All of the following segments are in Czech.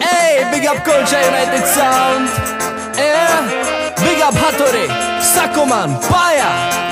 Hey, big up Culture United Sound. Yeah, big up Hattori, Sakoman, Paja.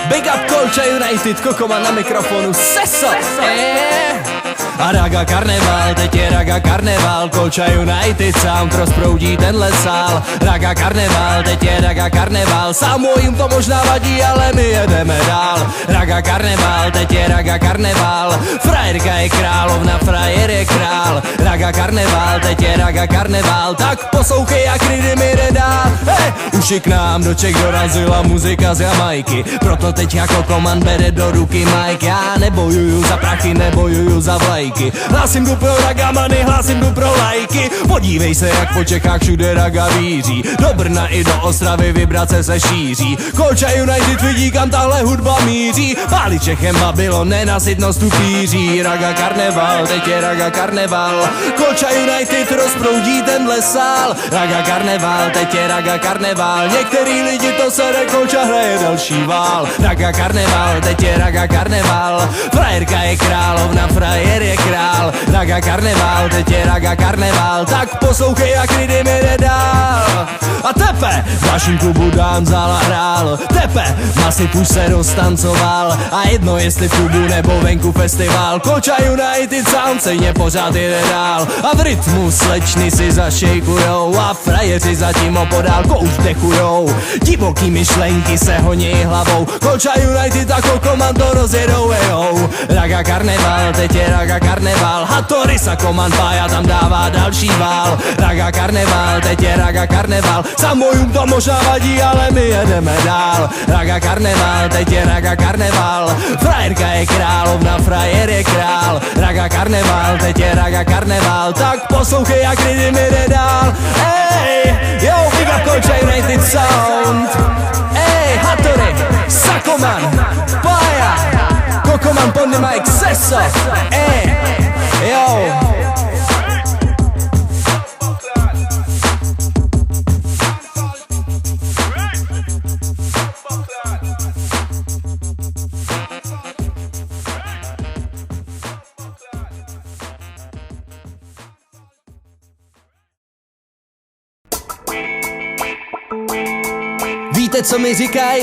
Big up Culture United, Kokoman na mikrofonu, Seso. Yeah. A Raga Karneval, teď je Raga Karneval, Culture United Sound rozproudí tenhle sál. Raga Karneval, teď je Raga Karneval, samojím to možná vadí, ale my jedeme dál. Raga Karneval, teď je Raga Karneval, frajerka je královna, frajer je král. Raga Karneval, teď je Raga Karneval, tak poslouchej, jak rytm jde dál. Hey, už i k nám do Čech dorazila muzika z Jamajky, proto teď jako Koman bere do ruky Mike. Já nebojuju za prachy, nebojuju za vlajky, hlásím tu pro ragamany, hlásím tu pro lajky. Podívej se, jak po Čechách všude raga víří, do Brna i do Ostravy vibrace se šíří. Culture United vidí, kam tahle hudba míří, pálí Čechem Babylon, nenasytnost tupíří. Raga Karneval, teď je Raga Karneval, Culture United rozproudí tenhle sál. Raga Karneval, teď je Raga Karneval, některý lidi to sere, Culture hraje další vál. Raga Karneval, teď je Raga Karneval, frajerka je královna, frajer je král. Raga Karneval, teď je Raga Karneval, tak poslouchej, jak rytm jde dál. A tepe, v naším klubu Danzala hrál, tepe, masy už se roztancoval, a jedno jestli v klubu nebo venku festival. Culture United Sound stejně pořád jede dál, a v rytmu slečny si zašejkujou a frajeři zatím opodálko už dechujou. Divoký myšlenky se honí hlavou, Culture United a Kokoman to rozjedou, ejou. Raga Karneval, teď je Raga Karneval, Hattori, Sakoman, Paja tam dává další vál. Raga Karneval, teď je Raga Karneval, samojům to možná vadí, ale my jedeme dál. Raga Karneval, teď je Raga Karneval, frajerka je královna, frajer je král. Raga Karneval, teď je Raga Karneval, tak poslouchej, jak rytm jde dál. Ej, yo, big up Culture United Sound. Ej, Hattori, Sakoman, Paja, Kokoman, pon the mic, Seso. Ej, yo. Víte, co mi říkaj?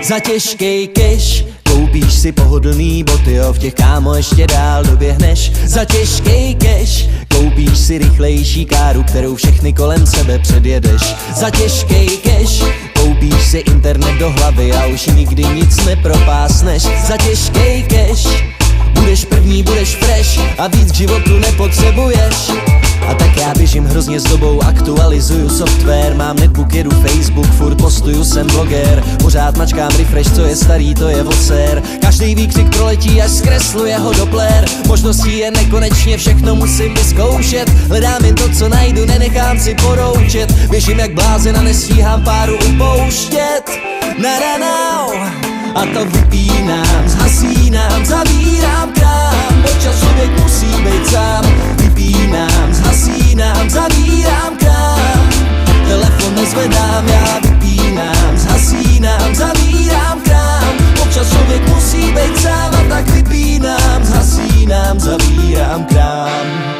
Za těžkej cash koupíš si pohodlný boty, jo, v těch kámo ještě dál doběhneš. Za těžkej cash koupíš si rychlejší káru, kterou všechny kolem sebe předjedeš. Za těžkej cash koupíš si internet do hlavy a už nikdy nic nepropásneš. Za těžkej cash budeš první, budeš fresh a víc k životu nepotřebuješ. A tak já běžím hrozně s dobou, aktualizuju software, mám netbook, jedu Facebook, furt postuju, jsem bloger. Pořád mačkám refresh, co je starý, to je voser. Každý výkřik proletí, až zkresluje ho Doppler. Možností je nekonečně, všechno musím vyzkoušet. Hledám jen to, co najdu, nenechám si poroučet. Běžím jak blázen a nestíhám páru upouštět. A to vypínám, zhasínám, zavírám krám. Občas člověk musí být sám. Vypínám, zhasínám, zavírám krám. Telefon nezvedám, já vypínám, zhasínám, zavírám krám. Občas člověk musí být sám, a tak vypínám, zhasínám, zavírám krám.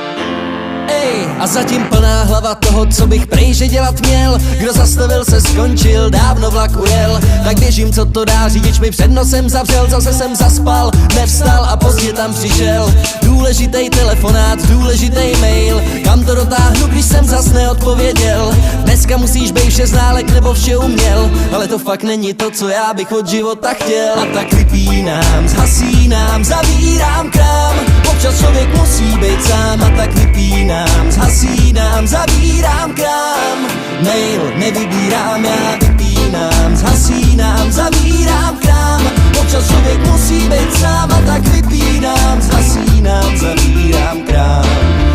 Ej, a zatím plná hlava toho, co bych prejže dělat měl. Kdo zastavil se skončil, dávno vlak ujel. Tak běžím, co to dá, řidič mi před nosem zavřel. Zase jsem zaspal, nevstal a pozdě tam přišel. Důležitý telefonát, důležitý mail. Kam to dotáhnu, když jsem zas neodpověděl. Dneska musíš bejt vše ználek nebo vše uměl, ale to fakt není to, co já bych od života chtěl. A tak vypínám, zhasínám, zavírám krám. Občas člověk musí být sám, a tak vypínám, zhasínám, zavírám krám. Mail nevybírám, já vypínám, zhasínám, zavírám krám. Občas člověk musí být sám, a tak vypínám, zhasínám, zavírám krám.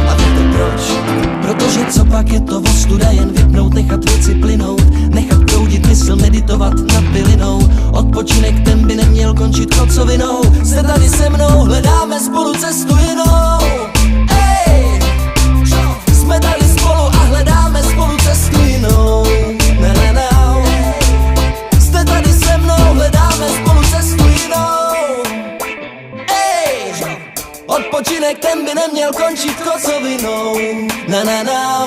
A víte proč? Protože co pak je to ostuda, jen vypnout, nechat věci plynout, nechat proudit mysl, meditovat nad bylinou. Odpočinek ten by neměl končit kocovinou. Jste tady se mnou, hledáme spolu cestu jinou. Ej, jsme tady spolu a hledáme spolu cestu jinou. Jste tady se mnou, hledáme spolu cestu jinou. Odpočinek ten by neměl končit kocovinou. Na na na.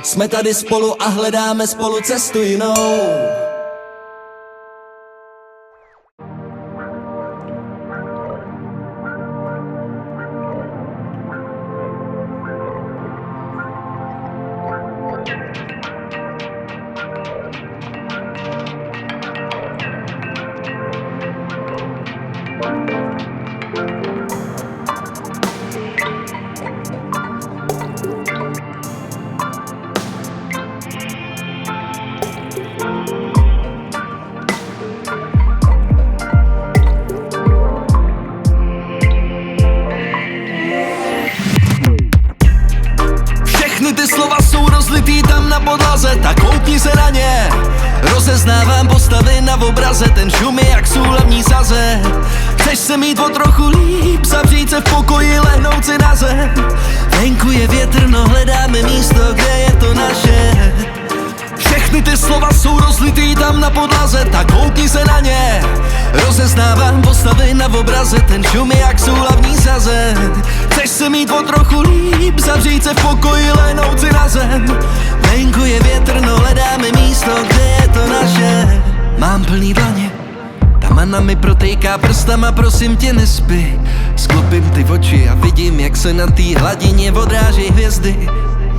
Jsme tady spolu a hledáme spolu cestu jinou. Ty slova jsou rozlitý tam na podlaze, tak koukni se na ně. Rozeznávám postavy na obraze, ten šum je jak súlavní saze. Chceš se mít o trochu líp, zavřít se v pokoji, lehnout si na zem. Venku je větrno, hledáme místo, kde je to naše. Všechny ty slova jsou rozlitý tam na podlaze, tak koukni se na ně. Rozeznávám postavy na obraze, ten šum je jak súlavní saze. Chceš se mít o trochu líp, zavřít se v pokoji, lehnout si na zem. Venku je větrno, hledáme místo, kde je to naše. Mám plný dlaně, ta mana mi protejká prstama, prosím tě nespí. Sklopím ty oči a vidím, jak se na té hladině odráží hvězdy.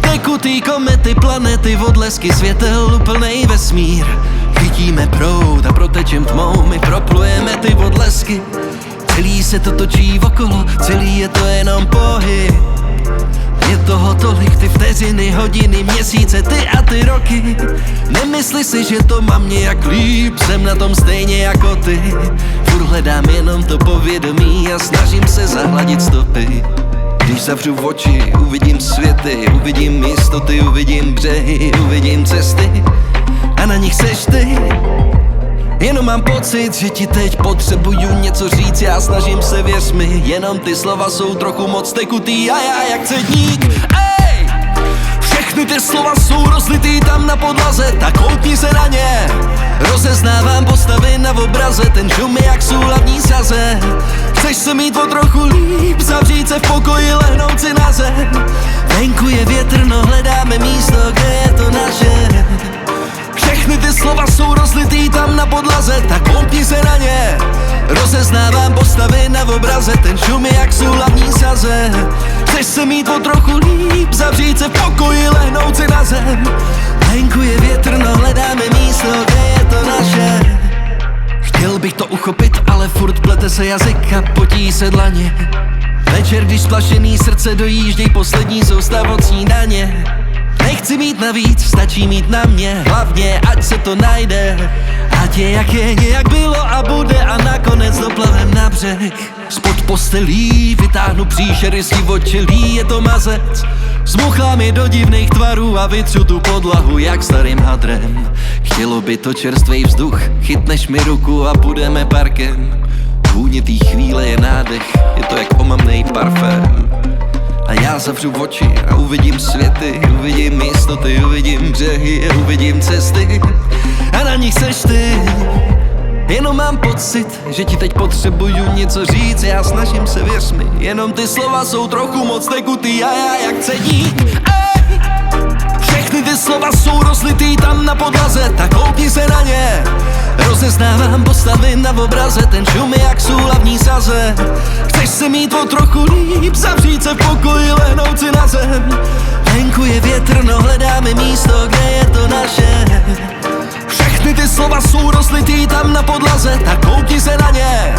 Tekutý komety, planety, odlesky světel, úplnej vesmír. Chytíme proud a protečem tmou, my proplujeme ty odlesky. Celý se to točí okolo, celý je to jenom pohyb. Je toho tolik, ty vteřiny, hodiny, měsíce, ty a ty roky. Nemysli si, že to mám nějak líp, jsem na tom stejně jako ty. Furt hledám jenom to povědomí a snažím se zahladit stopy. Když zavřu oči, uvidím světy, uvidím jistoty, uvidím břehy, uvidím cesty. A na nich seš ty. Jenom mám pocit, že ti teď potřebuju něco říct, já snažím se, věř mi. Jenom ty slova jsou trochu moc tekutý a já jak cedník. Ej! Všechny ty slova jsou rozlitý tam na podlaze, tak koukni se na ně. Rozeznávám postavy na obraze, ten šum je jak súlavní saze. Chceš se mít o trochu líp, zavřít se v pokoji, lehnout si na zem. Venku je větrno, hledáme místo, kde je to naše. Všechny ty slova jsou rozlitý tam na podlaze, tak koukni se na ně. Rozeznávám postavy na obraze, ten šum je jak súlavní saze. Chceš se mít o trochu líp, zavřít se v pokoji, lehnout si na zem. Venku je větrno, hledáme místo, kde je to naše. Chtěl bych to uchopit, ale furt plete se jazyk a potí se dlaně. Večer, když splašený srdce dojížděj poslední soustav od snídaně. Nechci mít navíc, stačí mít na mě, hlavně ať se to najde. Ať je, jak bylo a bude a nakonec doplavem na břeh. Spod postelí vytáhnu příšery z divočelí, je to mazec. Zmuchlám je do divných tvarů a vytřu tu podlahu jak starým hadrem. Chtělo by to čerstvej vzduch, chytneš mi ruku a půjdeme parkem. Vůně tý chvíle je nádech, je to jak omamnej parfém. A já zavřu oči a uvidím světy, uvidím jistoty, uvidím břehy, uvidím cesty. A na nich seš ty. Jenom mám pocit, že ti teď potřebuju něco říct, já snažím se, věř mi. Jenom ty slova jsou trochu moc tekutý a já jak cedník. Ej! Všechny ty slova jsou rozlitý tam na podlaze, tak koukni se na ně. Rozeznávám postavy na obraze, ten šum je jak súlavní saze. Chceš se mít o trochu líp, zavřít se v pokoji, lehnout si na zem. Venku je větrno, hledáme místo, kde je to naše. Všechny ty slova jsou rozlitý tam na podlaze, tak koukni se na ně.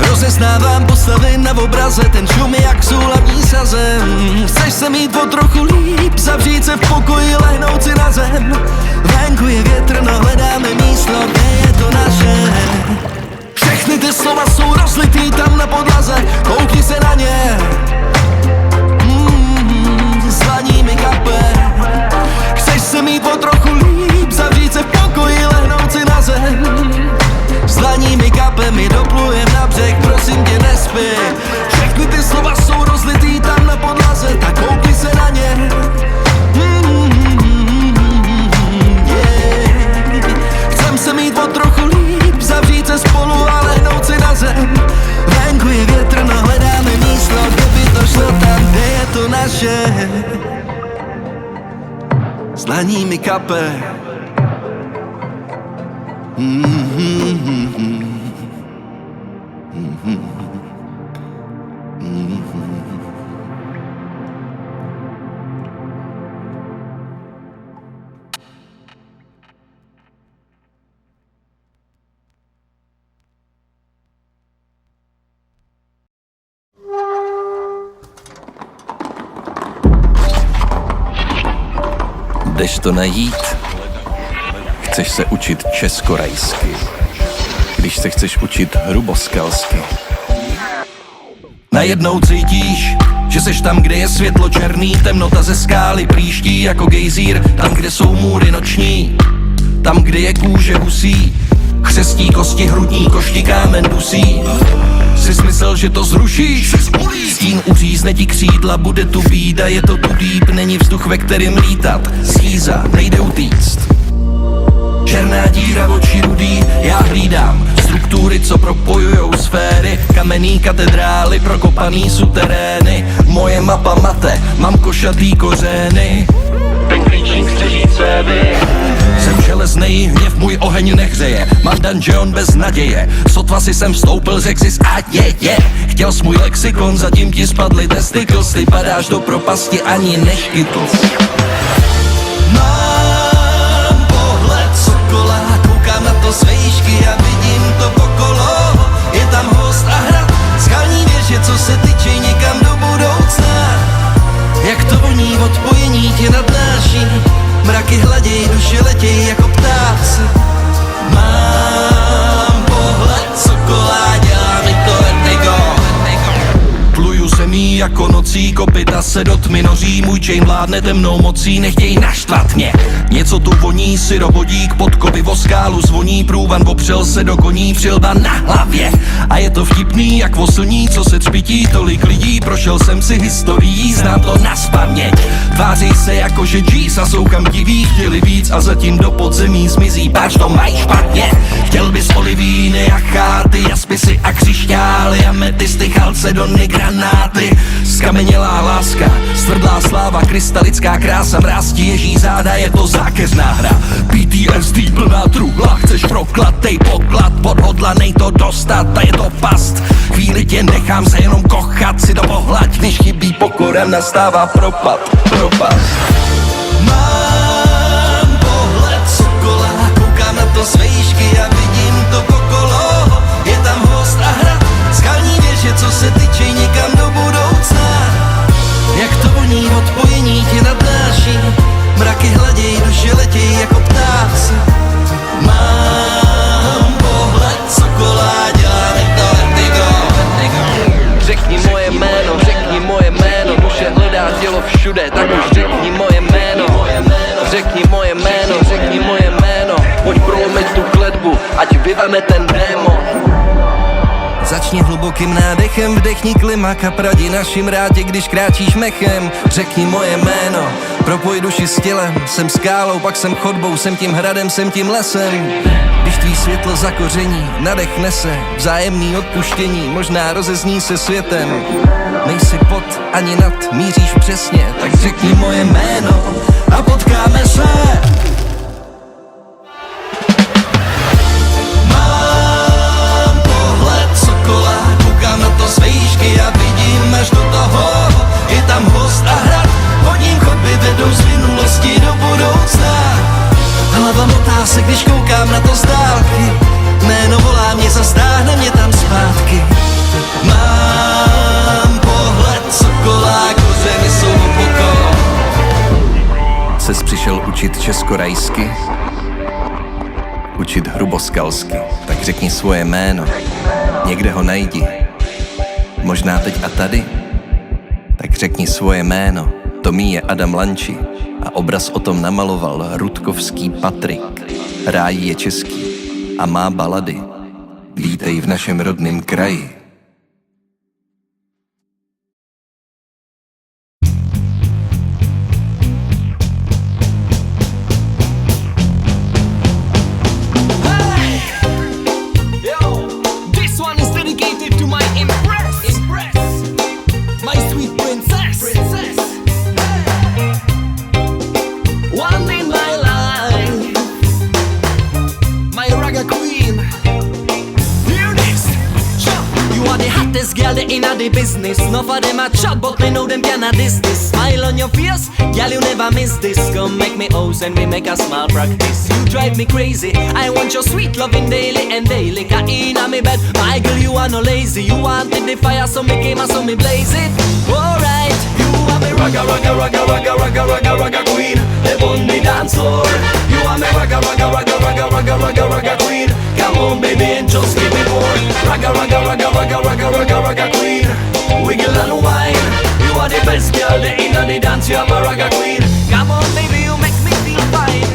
Rozeznávám postavy na obraze, ten šum je jak súlavní saze. Chceš se mít o trochu líp, zavřít se v pokoji, lehnout si na zem. Venku je větrno, hledáme místo, kde je to naše. Všechny ty slova jsou rozlitý tam na podlaze, koukni se na ně. Zvaní mi kape. Chceš se mít o trochu líp, zavřít se v pokoji, lehnout si na zem. Zvaní mi kape, my doplujem na břeh, prosím tě nespí. Všechny ty slova jsou rozlitý tam na podlaze, tak koukni se na ně. Chcem se mít o trochu líp, zavřít se spolu a lehnout si na zem. Venku je větrno, hledáme místo, naše. S dlaní mi kape. Jdeš to najít? Chceš se učit českorajsky, když se chceš učit hruboskalsky. Najednou cítíš, že seš tam, kde je světlo černý, temnota ze skály příští jako gejzír, tam, kde jsou můry noční, tam, kde je kůže husí, křestí kosti hrudní, košti kámen dusí. Jsi smysl, že to zrušíš, stín uřízne ti křídla, bude tu bída, je to tu deep, není vzduch, ve kterým lítat, schýza, nejde utíct. Černá díra, oči rudý, já hlídám struktury, co propojujou sféry, kamenný katedrály, prokopaný suterény. Moje mapa mate, mám košatý kořeny, ten klíčník střeží cévy. Jsem železnej, hněv můj oheň nehřeje, mám dungeon bez naděje, sotva si sem vstoupil, řek si je. Chtěl jsi můj lexikon, zatím ti spadly testicles, ty padáš do propasti ani neškytl. Mám pohled sokola, koukám na to z vejšky a vidím to okolo. Je tam host a hrad, skalní věže, co se tyčej někam do budoucna. Jak to voní, odpojení tě nadnáší, mraky hladěj, duše letěj jako ptáci. Mám pohled sokola, dělá mi to vertigo. Pluju zemí jako nocí, kopyta se do tmy noří, můj chain vládne temnou mocí, nechtěj naštvat mě. Něco tu voní, syrovodík, podkovy o skálu zvoní, průvan opřel se do koní, přilba na hlavě. A je to vtipný, jak voslní, co se třpití, tolik lidí, prošel jsem si historií, znám to naspaměť. Tváří se jako, že G's a jsou kam diví, chtěli víc a zatím do podzemí zmizí, páč to mají špatně. Chtěl bys olivíny a cháty, jaspisy a křišťály, ametisty, chalce, dony, granáty. Skamenělá láska, stvrdlá sláva, krystalická krása, mráz ti ježí záda, je to zákeřná hra. PTSD plná truhla, chceš proklatej poklad, podhodlanej to dostat a je to past. Chvíli tě nechám se jenom kochat, si to pohlaď, když chybí pokora, nastává propad. Mám pohled sokola, koukám na to z vejšky a vidím to okolo. Je tam host a hrad, skalní věže, co se tyčej někam do budoucna. Jak to voní, odpojení tě nadnáší, mraky hladěj, duše letěj jako ptáci. Mám pohled sokola, dělá mi to vertigo. Řekni moje jméno, duše hledá tělo všude, tak už řekni moje jméno. Řekni moje jméno, pojď prolomit tu kletbu, ať vyveme ten démon. Začni hlubokým nádechem, vdechni klimak a pradi našim rátě, když kráčíš mechem. Řekni moje jméno, propoj duši s tělem, jsem skálou, pak jsem chodbou, jsem tím hradem, jsem tím lesem. Když tvý světlo zakoření, nadechne se, vzájemný odpuštění, možná rozezní se světem. Nejsi pod ani nad, míříš přesně, tak řekni moje jméno a potkáme se. Koukám na to z vejšky a vidím až do toho. Je tam host a hrad, vodním chodby vedou z minulosti do budoucna. Hlava motá se, když koukám na to z dálky, jméno volá mě, zastáhne mě tam zpátky. Mám pohled sokola, kořeny jsou opoko. Ses přišel učit českorajsky, učit hruboskalsky, tak řekni svoje jméno, někde ho najdi, možná teď a tady, tak řekni svoje jméno, to mý je Adam Lanči a obraz o tom namaloval Rudkovský Patrik. Ráj je český a má balady, vítej v našem rodném kraji. hottest girl they inna the business. Enough of them a chat but me know them cannot diss this. Smile on your face, girl you never miss this. Come make me house and we make a small practice. You drive me crazy, I want your sweet loving daily and daily. Ka inna me bed, my girl you are no lazy. You wanted the fire so me came and so me blaze it. Alright, you are me ragga ragga ragga ragga ragga ragga ragga queen. Live on the dance floor. You are me ragga ragga ragga ragga ragga ragga ragga queen. Come on baby and just give me more. Ragga ragga ragga ragga ragga ragga ragga queen. Wiggle and wine. You are the best girl the inna the dance. You are my ragga queen. Come on baby you make me feel fine.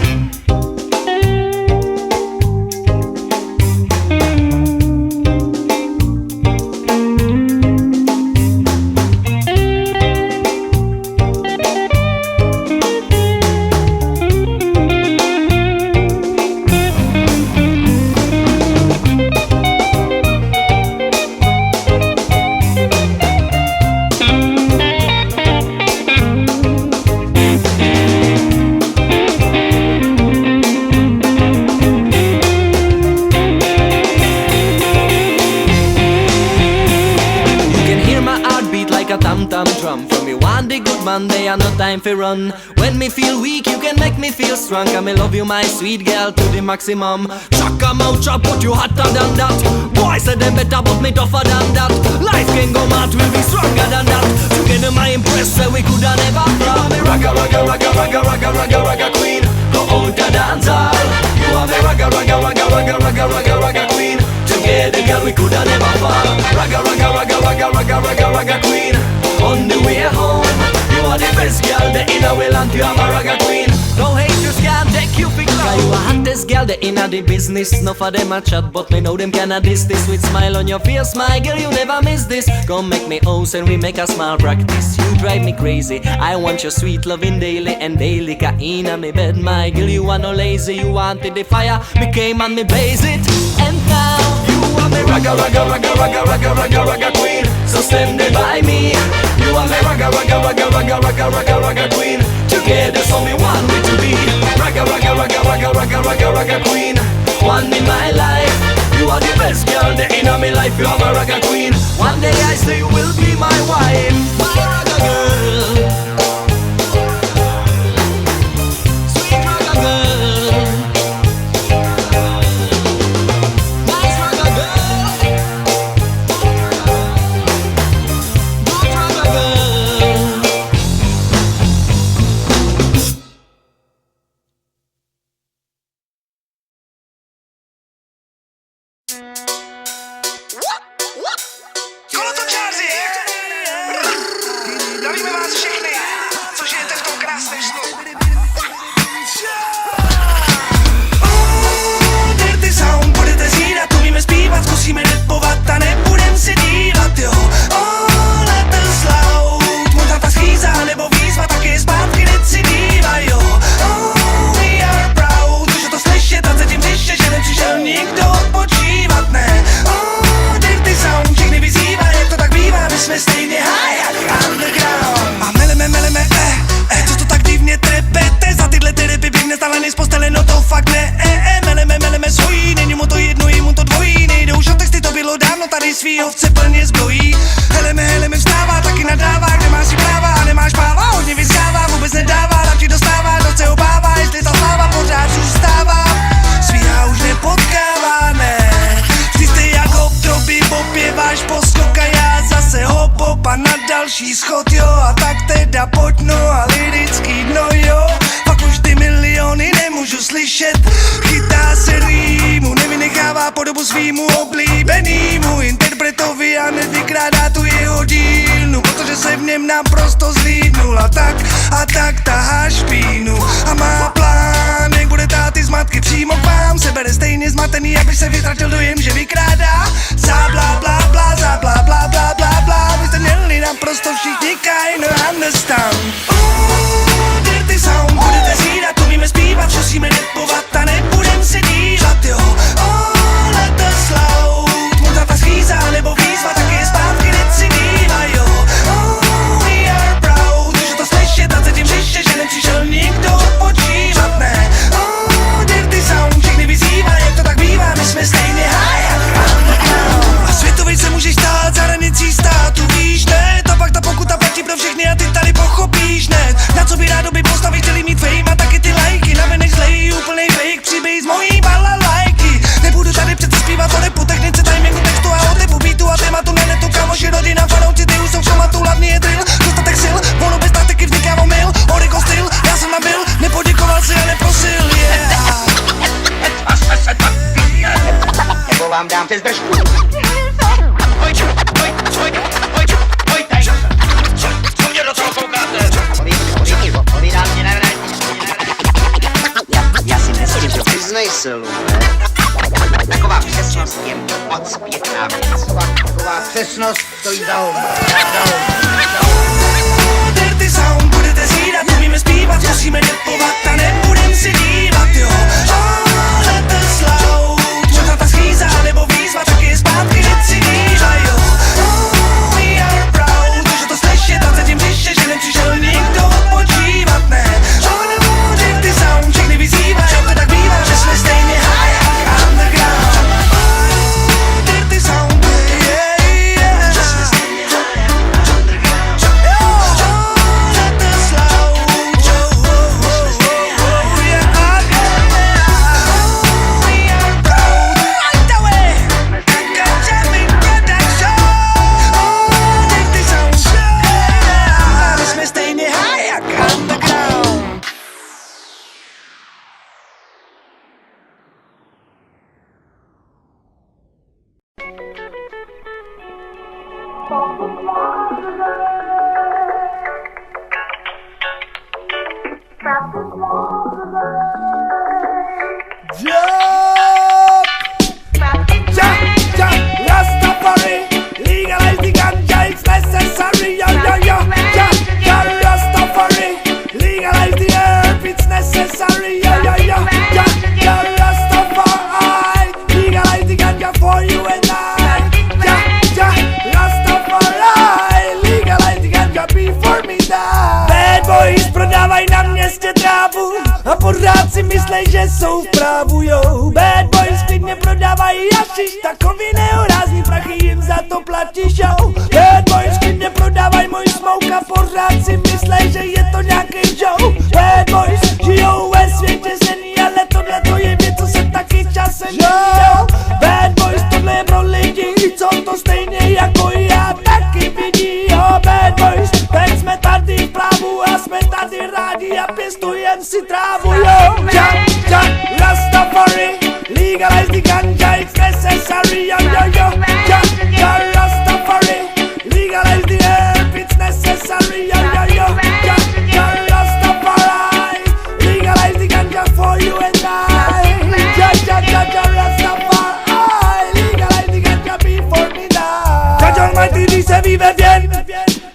Drum from me one day good man, they are no time for run. When me feel weak, you can make me feel strong. I me love you, my sweet girl, to the maximum. Chuck 'em out, chop, put you hotter than that. Boys say them better, but me tougher than that. Life can go mad, we'll be stronger than that. Together my impress, say we coulda never fall. Me ragga ragga ragga ragga ragga ragga ragga queen. Go out to dance hall. You are me ragga ragga ragga ragga ragga ragga ragga queen. Together, girl, we coulda never fall. Ragga ragga ragga ragga ragga ragga ragga queen. On the way home, you are the best girl, the inner will and you are my ragga queen. No haters can take you for granted. You are hottest girl, the inner the business. Enough of them a chat, but me know them cannot diss this. With smile on your face, my girl, you never miss this. Come make me house and we make a small practice. You drive me crazy, I want your sweet loving daily and daily. Ka inna me bed, my girl, you are no lazy. You wanted the fire, me came and me blaze it. And now, you are me ragga ragga ragga ragga ragga ragga ragga queen. So stand there by me. You are me ragga ragga ragga ragga ragga ragga ragga queen. Together so me one way to be. Ragga ragga ragga ragga ragga ragga ragga queen. One in my life. You are the best girl the inner me life. You are my ragga queen. One day I say you will be my wife. My ragga girl. Sweet ragga girl. Nice ragga girl. Good ragga girl. Kolo to čáří! Zdravíme vás všechny, co žijete v tom krásném snu. Dirty Sound, budete zírat, umíme zpívat, zkusíme rapovat a nebudem si dívat, jo. Let us loud, možná ta schýza nebo výzva, taky zpátky necidívaj, jo. We are proud, už to slyšet a cítím tiše, že nepřišel nikdo odpočívat, ne. Dirty Sound, všechny vyzývá, jak to tak bývá, my jsme stejně high jak underground. A meleme, co to tak divně trepete, za tyhle ty repy běhne stále z postele, no to fakt ne, meleme svojí, není mu to jedno, jemu to dvojí, nejde už o texty, to bylo dávno, tady svý ovce plně zbrojí. Heleme vstává, taky nadává, kde máš si práva a nemáš práva, hodně vyzkává, vůbec nedává, tam ti dostává, noc se obává, jestli ta sláva pořád zůstává, svíhá už nepotkává, ne. Ty jste jako tropy, popěváš poskok a já zase hop a na další schod, jo. A tak teda pojď, no a lirický dno, jo. Pak už ty miliony nemůžu slyšet. Chytá se rýmu, nevynechává podobu svýmu oblíbenýmu interpretovi a nevykrádá tu jeho dílnu, protože se v něm naprosto zlídnul. A tak tahá špínu a má plán, jak bude táty zmatky přímo k vám. Se bere stejně zmatený, aby se vytratil dojem, že vykrádá. Za bla bla bla, za bla bla bla bla bla. Vy jste měli naprosto všichni kind of understand. Dirty Sound, budete zírat, umíme zpívat, zkusíme rapovat a nebudem se dívat, jo. Let us loud, možná ta schýza nebo výzva, taky zpátky necidívaj, jo. We are proud, už to slyšet a cítím přiště, že nepřišel nikdo odpočívat, ne. Dirty Sound, všechny vyzývá, jak to tak bývá, my jsme stejně high jak underground. A světovej se můžeš stát za hranicí going down. Dirty Sound, budete zírat, umíme zpívat, zkusíme rapovat a nebudem si dívat, jo. Let us loud, možná ta schýza nebo výzva, taky zpátky necítíva, jo. We are proud, že to slyšet a cítím bližše, že nepřišel nikdo odpočívat, ne. Dirty Sound, všechny vyzývá, že to tak bývá, že jsme stejně high jak underground. Dirty Sound, yeah, yeah. Že jsme stejně high jak underground. Let us loud, yeah, we are proud, right away. Jamming production. Dirty Sound, yeah. My jsme stejně high jak underground. Rastafari, legalize the ganja, it's necessary. Yo, yo, yo. Ja, Rastafari, legalize the herb, it's necessary. Yo, yo, yo. Ja, Rastafari, legalize the ganja for you and I. Ja, Rastafari, legalize the ganja before me die. Bad boys prodávají na městě trávu a pořád si myslej, že jsou v právu, jo. Bad boys klidně prodávají hašiš, takový nehorázný prachy jim za to platíš, jo. Bad boys klidně prodávají můj smoke a pořád si myslej, že je to nějaký show. Bad boys žijou ve světě zení, ale tohle to je věc, co se taky časem mění, jo. Bad boys tohle je pro lidi, co to stejně jako já taky vidí, jo. Bad boys, teď jsme tady v právu a jsme tady rádi a pěstujem si trávu, jo. Ja, Rastafari, legalize the ganja, it's necessary, yo, yo, yo. Ja, Rastafari, legalize the herb, it's necessary, yo, yo, yo. Ja, Rastafari, legalize the ganja for you and I. Ja, Rastafari, legalize the ganja before me die. Judge Almighty dice vive bien,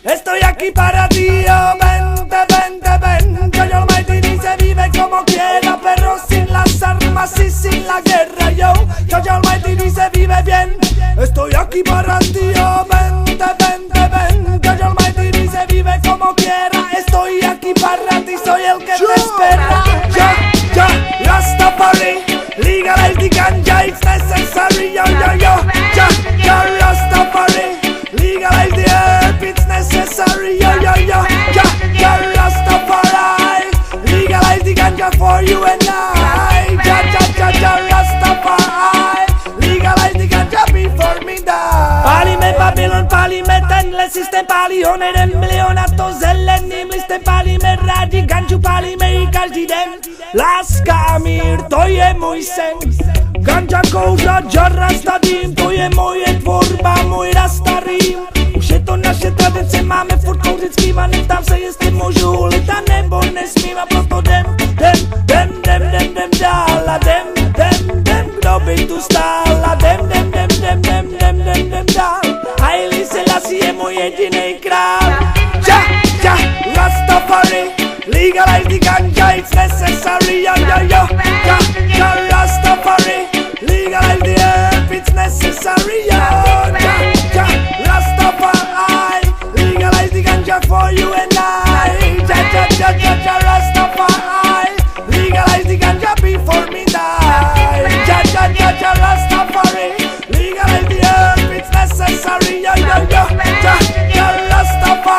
estoy aquí para ti, oh, vente, vente, ven. Judge Almighty dice vive como quiera, pero sin las armas y sin la guerra, yo. Judge Almighty dice vive bien, estoy aquí para ti, oh, vente, vente, ven. Judge Almighty dice vive como quiera, estoy aquí para ti, soy el que te espera. Ja, Rastafari, legalize the ganja, it's necessary, yo, yo, yo. Ja, Rastafari, legalize the herb, it's necessary, yo, yo, yo. Ja, Rastafari, legalize the ganja for you and I. Ja, Rastafari, legalize the ganja before me die. Pálíme Babylon, pálíme tenhle systém, pálí ho jeden milion a to zeleným listem. Pálíme rádi ganžu, pálíme ji každý den. Láska a mír, to je můj sen. Ganja, kouřa, Rasta dým, to je moje tvorba, můj Rasta rým. Už je to naše tradice, máme furt kouřit zpíva, neptám se, jestli můžu hulit a nebo nesmím, a proto jdem dál a jdem, kdo by tu stál a jdem dál. Haile Selassie je můj jedinej král. Ja, Rastafari, legalize the ganja, it's necessary, yo, yo, yo. Ja, Rastafari, legalize the herb, it's necessary, yo. Ja, Rastafari, legalize the ganja for you and I. Ja, Rastafari, legalize the ganja before me die. Ja, Rastafari, legalize the herb, it's necessary, yo, yo, yo. Ja, Rastafari.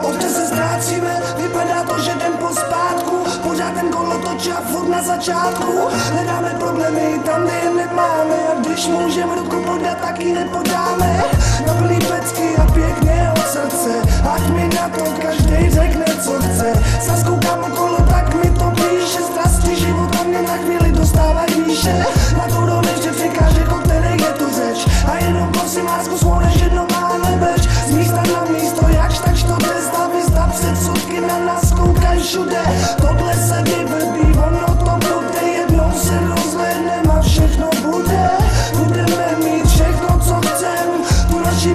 Občas se ztrácíme, vypadá to, že jdem pospátku. Pořád ten kolotoč a furt na začátku. Hledáme problémy tam, kde je nemáme. A když můžeme ruku podat, tak ji nepodáme. Na plný pecky a pěkně od srdce. Ať mi na to každej řekne, co chce. Zaskoukám okolo, tak mi to píše. Strasti života mě na chvíli dostávají výše. Na to ještě překážek, o kterých je tu řeč. A jenom prosím lásku svou než jedno mám.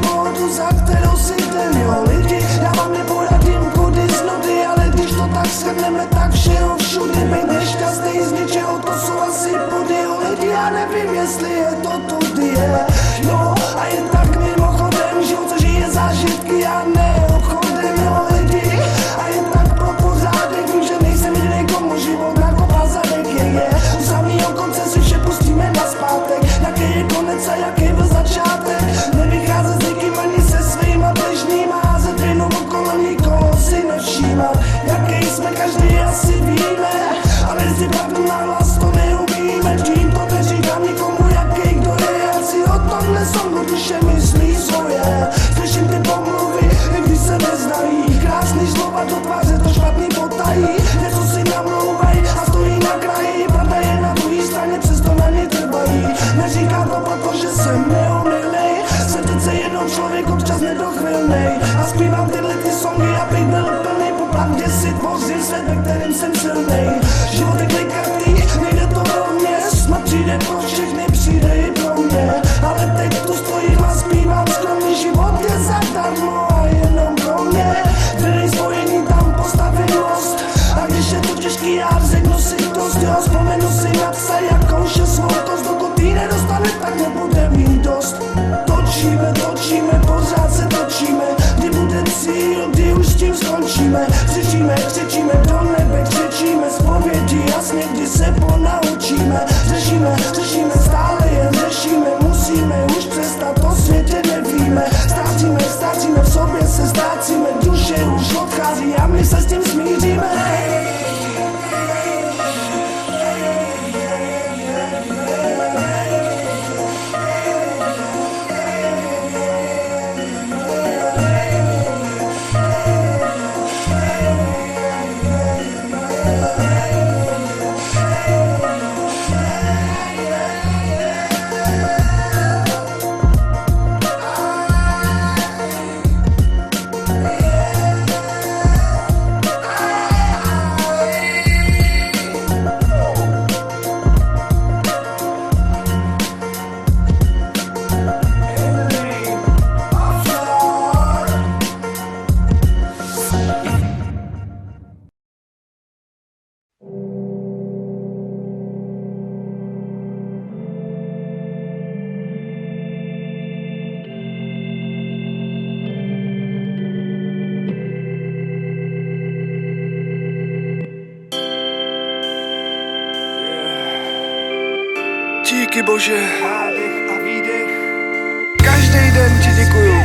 vodu, za kterou si ten jo lidi. Já vám neporadím kudy z nudy, ale když to tak shrneme, tak všeho všudy. Bej nešťastný z ničeho, to jsou asi pudy o lidi. Já nevím, jestli je to tudy je. No a jen tak mimochodem, život co žije zážitky a ne obchodem, jo lidi. A jen tak pro pořádek, vím, že nejsem jedinej, komu život nakopal zadek je. U samýho konce si vše pustíme nazpátek. Jaký je konec a jaký byl začátek. Nevycházet s nikým ani se svýma bližnýma, házet vinu okolo, nikoho si nevšímat. Jaký jsme každý asi víme, ale si pravdu na hlas to neumíme. Tím to neříkám nikomu, jaký kdo je. Já si o tomhle songu duše myslí svoje. Slyším ty pomluvy, i když se neznají. Krásný slova do tváře, to špatný potají. Něco si namlouvají a stojí na kraji. Pravda je na druhé straně, přesto na ně trvají. Neříká to, protože jsem neomylnej. Jsem přece jednou člověk, občas nedochvilnej. A zpívám tyhle ty songy, abych byl plný. Po pravdě si tvořím svět, ve kterým jsem silnej. Život je klikatý, nejde to rovně. Smrt přijde pro všechny, přijde i pro mě. Ale teď tu stojím a zpívám skromný. Život je zadarmo a jenom pro mě. Dvě spojení, tam postavím most. A když je to těžký, já řeknu si dost. Jo, vzpomenu si na psa, jakou šesvotost. Dokud jí nedostane, tak nebude mít dost. Točíme, točíme, pořád se točíme. Kdy bude cíl, kdy už s tím skončíme. Křičíme, křičíme do nebe, křičíme zpovědi jasně, kdy se ponaučíme. Řešíme, řešíme, stále jen řešíme. Musíme už přestat, o světě nevíme. Ztrácíme, ztrácíme v sobě, se ztrácíme. Duše už odchází a my se s tím smíříme. Díky Bože, nádech a výdech. Každý den ti děkuju.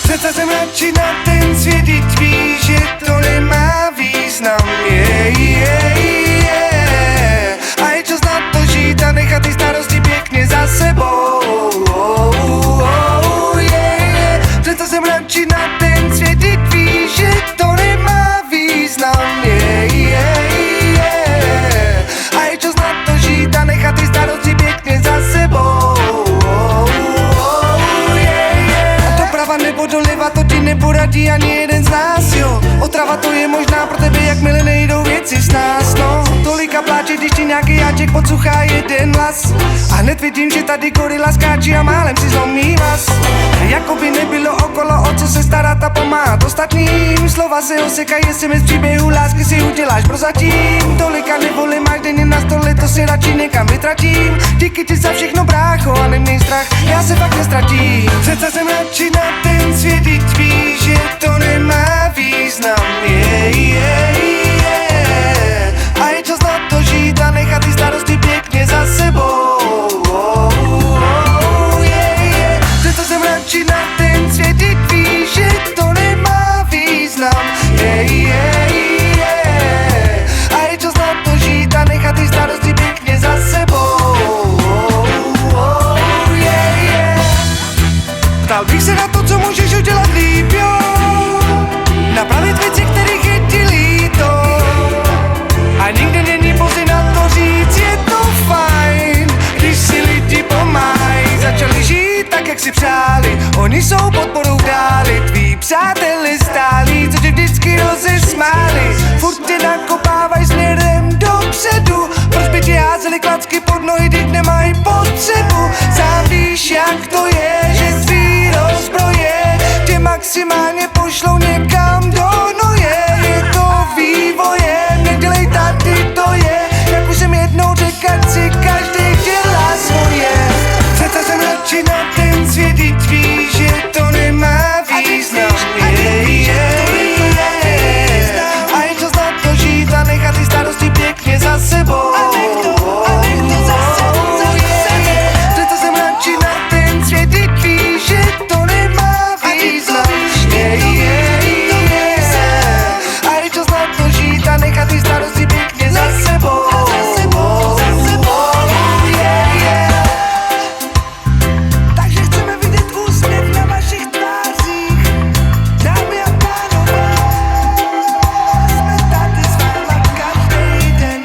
Přece jsem radši na ten svět, teď víš, že to nemá význam. A je čas na to žít a nechat ty starosti pěkně za sebou. Přece jsem radši na ten svět, teď víš, že to nemá význam. A je čas na to žít a nechat ty starosti pěkně za sebou. A doprava nebo doleva, to ti neporadí ani jeden z nás, jo. Otrava to je možná pro tebe, jakmile nejdou věci s nás, no. Tolika pláče, když ti nějaký jáček podsuchá jeden hlas. A hned vidím, že tady gorila skáčí a málem si zlomí vás. Jako by nebylo okolo, o co se starat a pomáhat ostatním. Slova se osekají, jestli mi z příběhu lásky si uděláš prozatím. Tolika nevoli máš denně na stole, to si radši někam vytratím. Díky ti za všechno, brácho, a neměj strach, já se fakt nestratím. Přece jsem radši na ten svět, teď víš, že to nemá význam. A je čas na to žít a nechat ty starosti pěkně za sebou. Přece jsem radši na ten svět, teď víš, že to nemá význam. A je čas na to žít a nechat ty starosti pěkně za sebou. Ptal bych se na to, co můžeš udělat líp, jo. Napravit věci, kterých je ti líto. A nikdy není pozdě na to říct, je to fajn, když si lidi pomáhají. Začali žít tak, jak si přáli, oni jsou podporou dáli. Tví přáteli stálí, co tě vždycky rozesmáli. Furt tě nakopávaj směrem dopředu, proč by tě házeli si klacky pod nohy, teď nemají potřebu. Sám víš, jak to je, že tvý rozbroje tě maximálně pošlou někam do hnoje. Je to vývoje, nedělej tady to je, jak už jsem jednou řekl, ať si každý dělá svoje. Přece jsem radši na ten svět, teď víš, že to nemá význam. A je čas na to žít a nechat ty starosti pěkně za sebou. Přece jsem radši na ten svět, teď víš, že to nemá význam. A je čas na to žít a nechat ty starosti pěkně za sebou. Takže chceme vidět úsměv na vašich tvářích, dámy a pánové, jsme tady s váma každý den.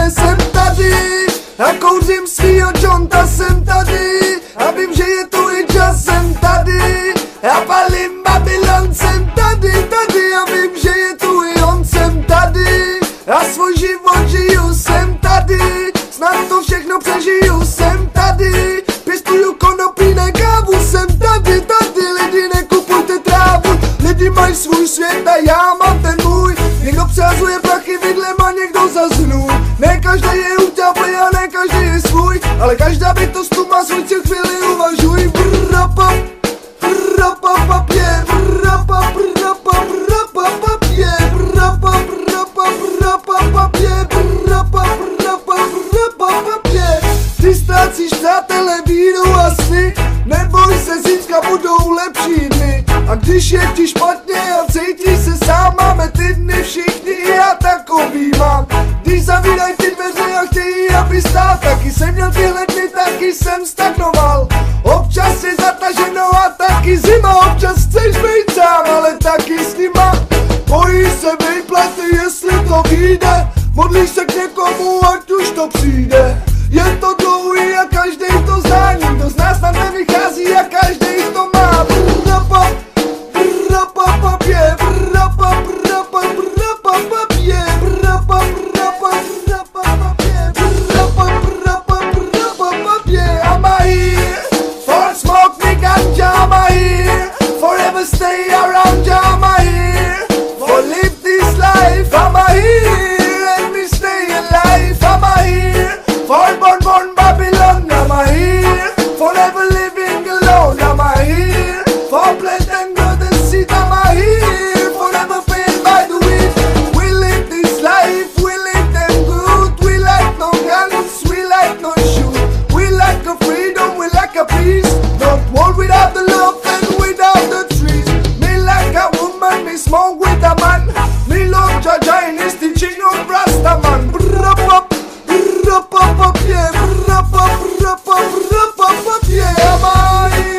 Jsem tady a kouřím svýho džonta, jsem tady a vím, že je tu i čas, jsem tady a palím Babylon, jsem tady a vím, že je tu i on, jsem tady a svůj život žiju, jsem tady, snad to všechno přežiju, jsem tady, pěstuju konopí, ne kávu, jsem tady, lidi nekupujte trávu, lidi mají svůj svět a já mám ten můj, někdo přehazuje prachy vidlem a někdo zasnul, ne každý je utáplý a ne každý je svůj, ale každá bytost tu má svůj cíl, chvíli uvažuj, ty ztrácíš přátelé, víru a sny, neboj se, zítra budou lepší dny. A když je ti špatně a cítíš se sám, máme ty dny všichni, i já takový mám. Když zavírají ty dveře a chtějí, aby stál, taky jsem měl tyhle dny, taky jsem stagnoval. Občas je zataženo a taky zima, občas chceš být sám, ale taky s nima. Bojíš se vyplaty, jestli to vyjde, modlíš se k někomu, ať už to přijde. Je to dlouhý a každej to zná, nikdo z nás tam nevychází a každej to má. I'm here for smoke me ganja, I'm here forever stay around ya, I'm here for live this life, I'm here let me stay alive, I'm here for born Babylon, I'm here forever living alone, I'm here for plant and grow the seed, I'm here forever paid by the wind. We live this life, we live them good, we like no guns, we like no shoot, we like a freedom, we like a peace, not war without the love and without the trees. Me like a woman, me smoke with a man, me love Jaja and his teaching of Rastaman. Yeah, I'm here.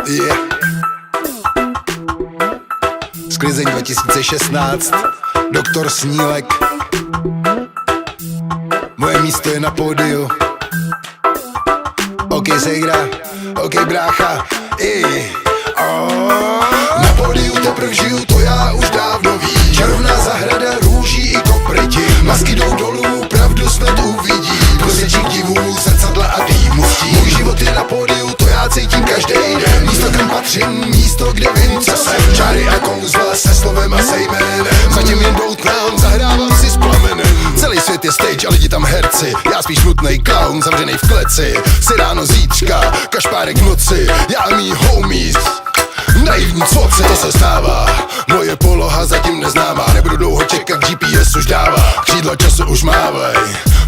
Yeah. Sklizeň 2016, Doktor Snílek. Moje místo je na pódiu. OK, Sejgra, OK, brácha, Na pódiu teprv žiju, to já už dávno vím. Čarovná zahrada, růž růží i kopryti. Masky jdou dolů, pravdu snad uvidí. Do řečí divů, zrcadla a dýmustí. Můj život je na pódiu, to já cítím každý den. Místo, kam patřím, místo, kde vím, co jsem. Čáry a kouzla se slovem a se jménem. Zatím jen doutnám, zahrávám si s plamenem. Celý svět je stage a lidi tam herci. Já spíš nutnej clown, zavřenej v kleci. Si ráno zítřka, kašpárek v noci. Já a mý homies, naivní coci. To se stává, moje poloha zatím neznámá. Nebudu dlouho čekat, GPS už dává. Křídla času už mávaj,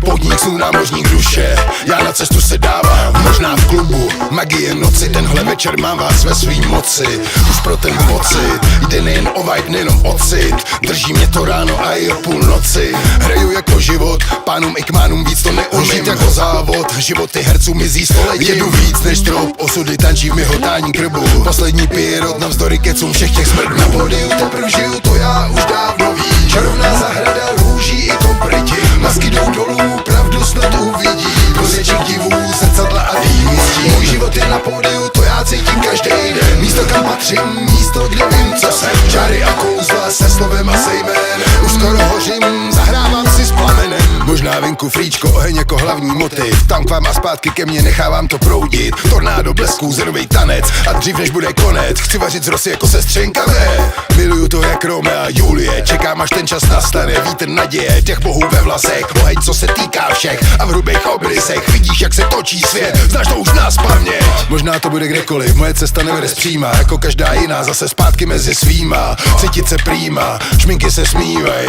poutník snů, námořník duše. Já na cestu se dávám, možná v klubu magie noci. Tenhle večer mám vás ve svý moci. Už pro ten pocit jde nejen o vibe, nejenom o cit. Drží mě to ráno a i o půlnoci. Hraju jako život, pánům i kmánům víc to neumím jako závod. Životy herců mizí století. Jedu víc než trop, osudy tančí v myhotání krbu. Poslední pírot navzdory kecům všech těch smrt. Na pódiu teprv žiju, to já už dávno ví. Čarovná zahrada růží i kopryti. Masky jdou dolů, pravdu snad uvidí. Do řečí divů, zrcadla a dýmustí. Můj život je na pódiu, to já cítím každý den. Místo, kam patřím, místo, kde vím, co jsem. Čáry a kouzla se slovem a se jménem. Už skoro hořím, zahrávám si s plamenem. Možná venku fríčko, oheň jako hlavní motiv. Tam k vám a zpátky ke mně, nechávám to proudit. Tornádo blesků, zerovej tanec. A dřív než bude konec, chci vařit z rosy jako sestřenka mé. Miluju to jak Romeo a Julie. Čekám, až ten čas nastane, vítr naděje. Těch bohů ve vlasech, oheň, co se týká všech. A v hrubých obrysech vidíš, jak se točí svět. Znáš to už nás paměť. Možná to bude kdekoliv, moje cesta nevede zpříma. Jako každá jiná, zase zpátky mezi svýma. Cítit se prýma, šminky se smívají.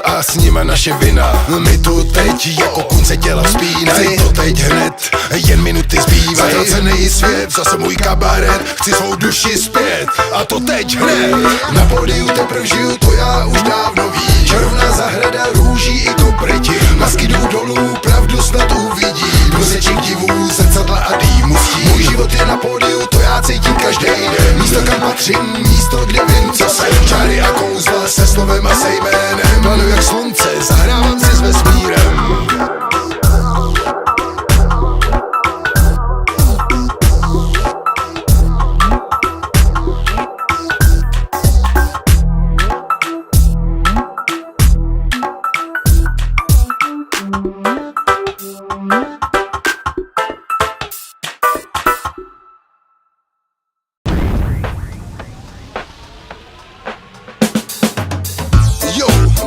A s nima naše vina. My tu teď jako kunce těla vzpínají. Chci to teď hned, jen minuty zbývají. Zatracený svět, zase můj kabaret. Chci svou duši zpět, a to teď hned. Na pódiu teprv žiju, to já už dávno ví. Čarovná zahrada růží i kopryti. Masky jdou dolů, pravdu snad uvidí. Do řečí divů, zrcadla a dýmustí. Můj život je na pódiu, to já cítím každý den. Místo, kam patřím, místo, kde vím, co jsem. Čáry a kouzla se slovem a se jménem. Planu jak slunce, zahrávám si s vesmírem.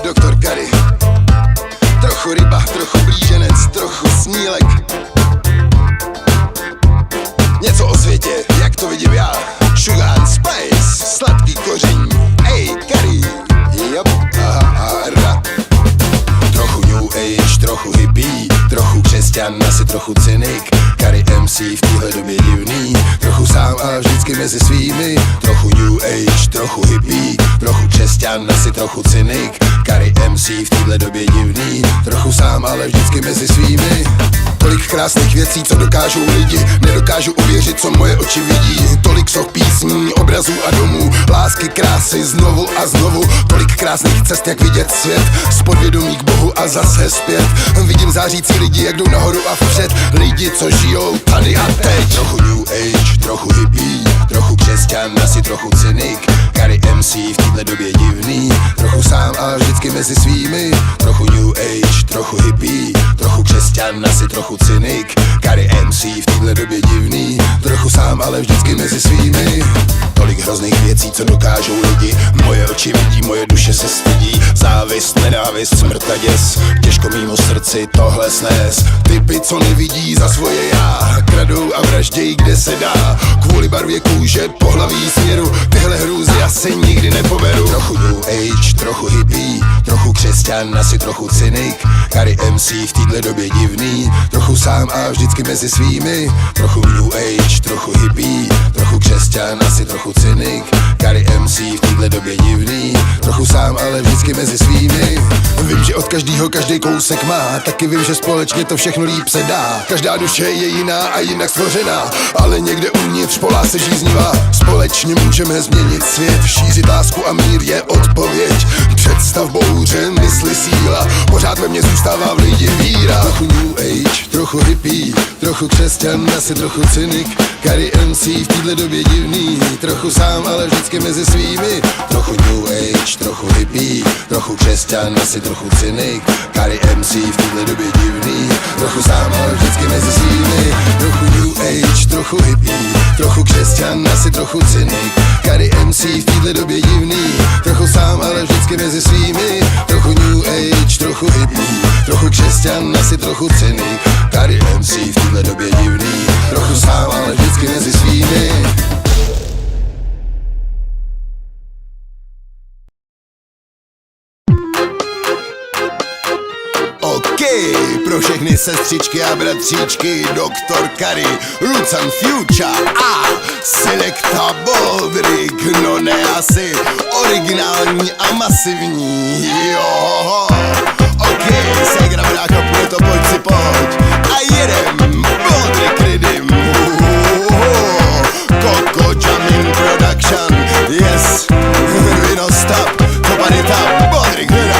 Doktor Kary. Trochu ryba, trochu blíženec, trochu snílek. Něco o světě, jak to vidím já. Sugar and spice, sladký koření. Ej, Kary, jop, aha. Trochu new age, trochu hippie, trochu křesťan, asi trochu cynik. Kary MC v téhle době divný, trochu sám a vždycky mezi svými. Trochu new age, trochu hippie, trochu křesťan, asi trochu cynik. Kary MC v téhle době divný, trochu sám, ale vždycky mezi svými. Tolik krásných věcí, co dokážou lidi, nedokážu uvěřit, co moje oči vidí. Tolik soch písní, obrazů a domů, lásky, krásy, znovu a znovu. Tolik krásných cest, jak vidět svět, z podvědomí k Bohu a zase zpět. Vidím zářící lidi, jak jdou nahoru a vpřed. Lidi, co žijou tady a teď. Trochu new age, trochu hippie, trochu křesťan, asi trochu cynik. Kary MC v téhle době divný, trochu sám a vždycky mezi svými. Trochu new age, trochu hippie, trochu křesťan, asi trochu cynik. Kary MC v téhle době divný, trochu sám, ale vždycky mezi svými. Tolik hrozných věcí, co dokážou lidi, moje oči vidí, moje duše se stydí. Závist, nenávist, smrt a děs, těžko mýmu srdci tohle snes. Typy, co nevidí za svoje já, kradou a vraždějí, kde se dá. Kvůli barvě kůže, pohlaví, směru, tyhle hrůzy asi nikdy nepoberu. Trochu new age, trochu hippie, trochu křesťan, asi trochu cynik. Kary MC v téhle době divný, trochu sám a vždycky mezi svými. Trochu new age, trochu hippie, trochu křesťan, asi trochu cynik. Kary MC v téhle době divný, trochu sám, ale vždycky mezi svými. Vím, že od každýho každý kousek má, taky vím, že společně to všechno líp se dá. Každá duše je jiná a jinak stvořená, ale někde uvnitř polá se žíznivá. Společně můžeme změnit svět, šířit lásku a mír je odpověď. představ bouře, mysli síla, pořád ve mně zůstává v lidi víra. Trochu new age, trochu hippie, trochu křesťan, asi trochu cynik. Kari MC v téhle době divný, trochu sám, ale vždycky mezi svými. Trochu new age, trochu hippie, trochu křesťan, asi trochu cynik. Kari MC v téhle době divný, trochu sám, ale vždycky mezi svými. Trochu new age, trochu hippie, trochu křesťan, asi trochu cynik. Kari MC v téhle době divný, trochu sám, ale vždycky mezi svými. Trochu new age, trochu hippie, trochu křesťan, asi trochu cynik. Kari MC v téhle době divný, trochu sám, ale vždycky mezi svými. OK, pro všechny sestřičky a bratříčky, Doktor Kari, Lucan Future a Selecta Boldrik. No ne asi originální a masivní, jo. OK, ségra brácha, půjde to, pojď si pojď. A jedem, Boldrik Rhythm. Coco Jamin Production, yes. We don't stop, to panita, Boldrik Rhythm.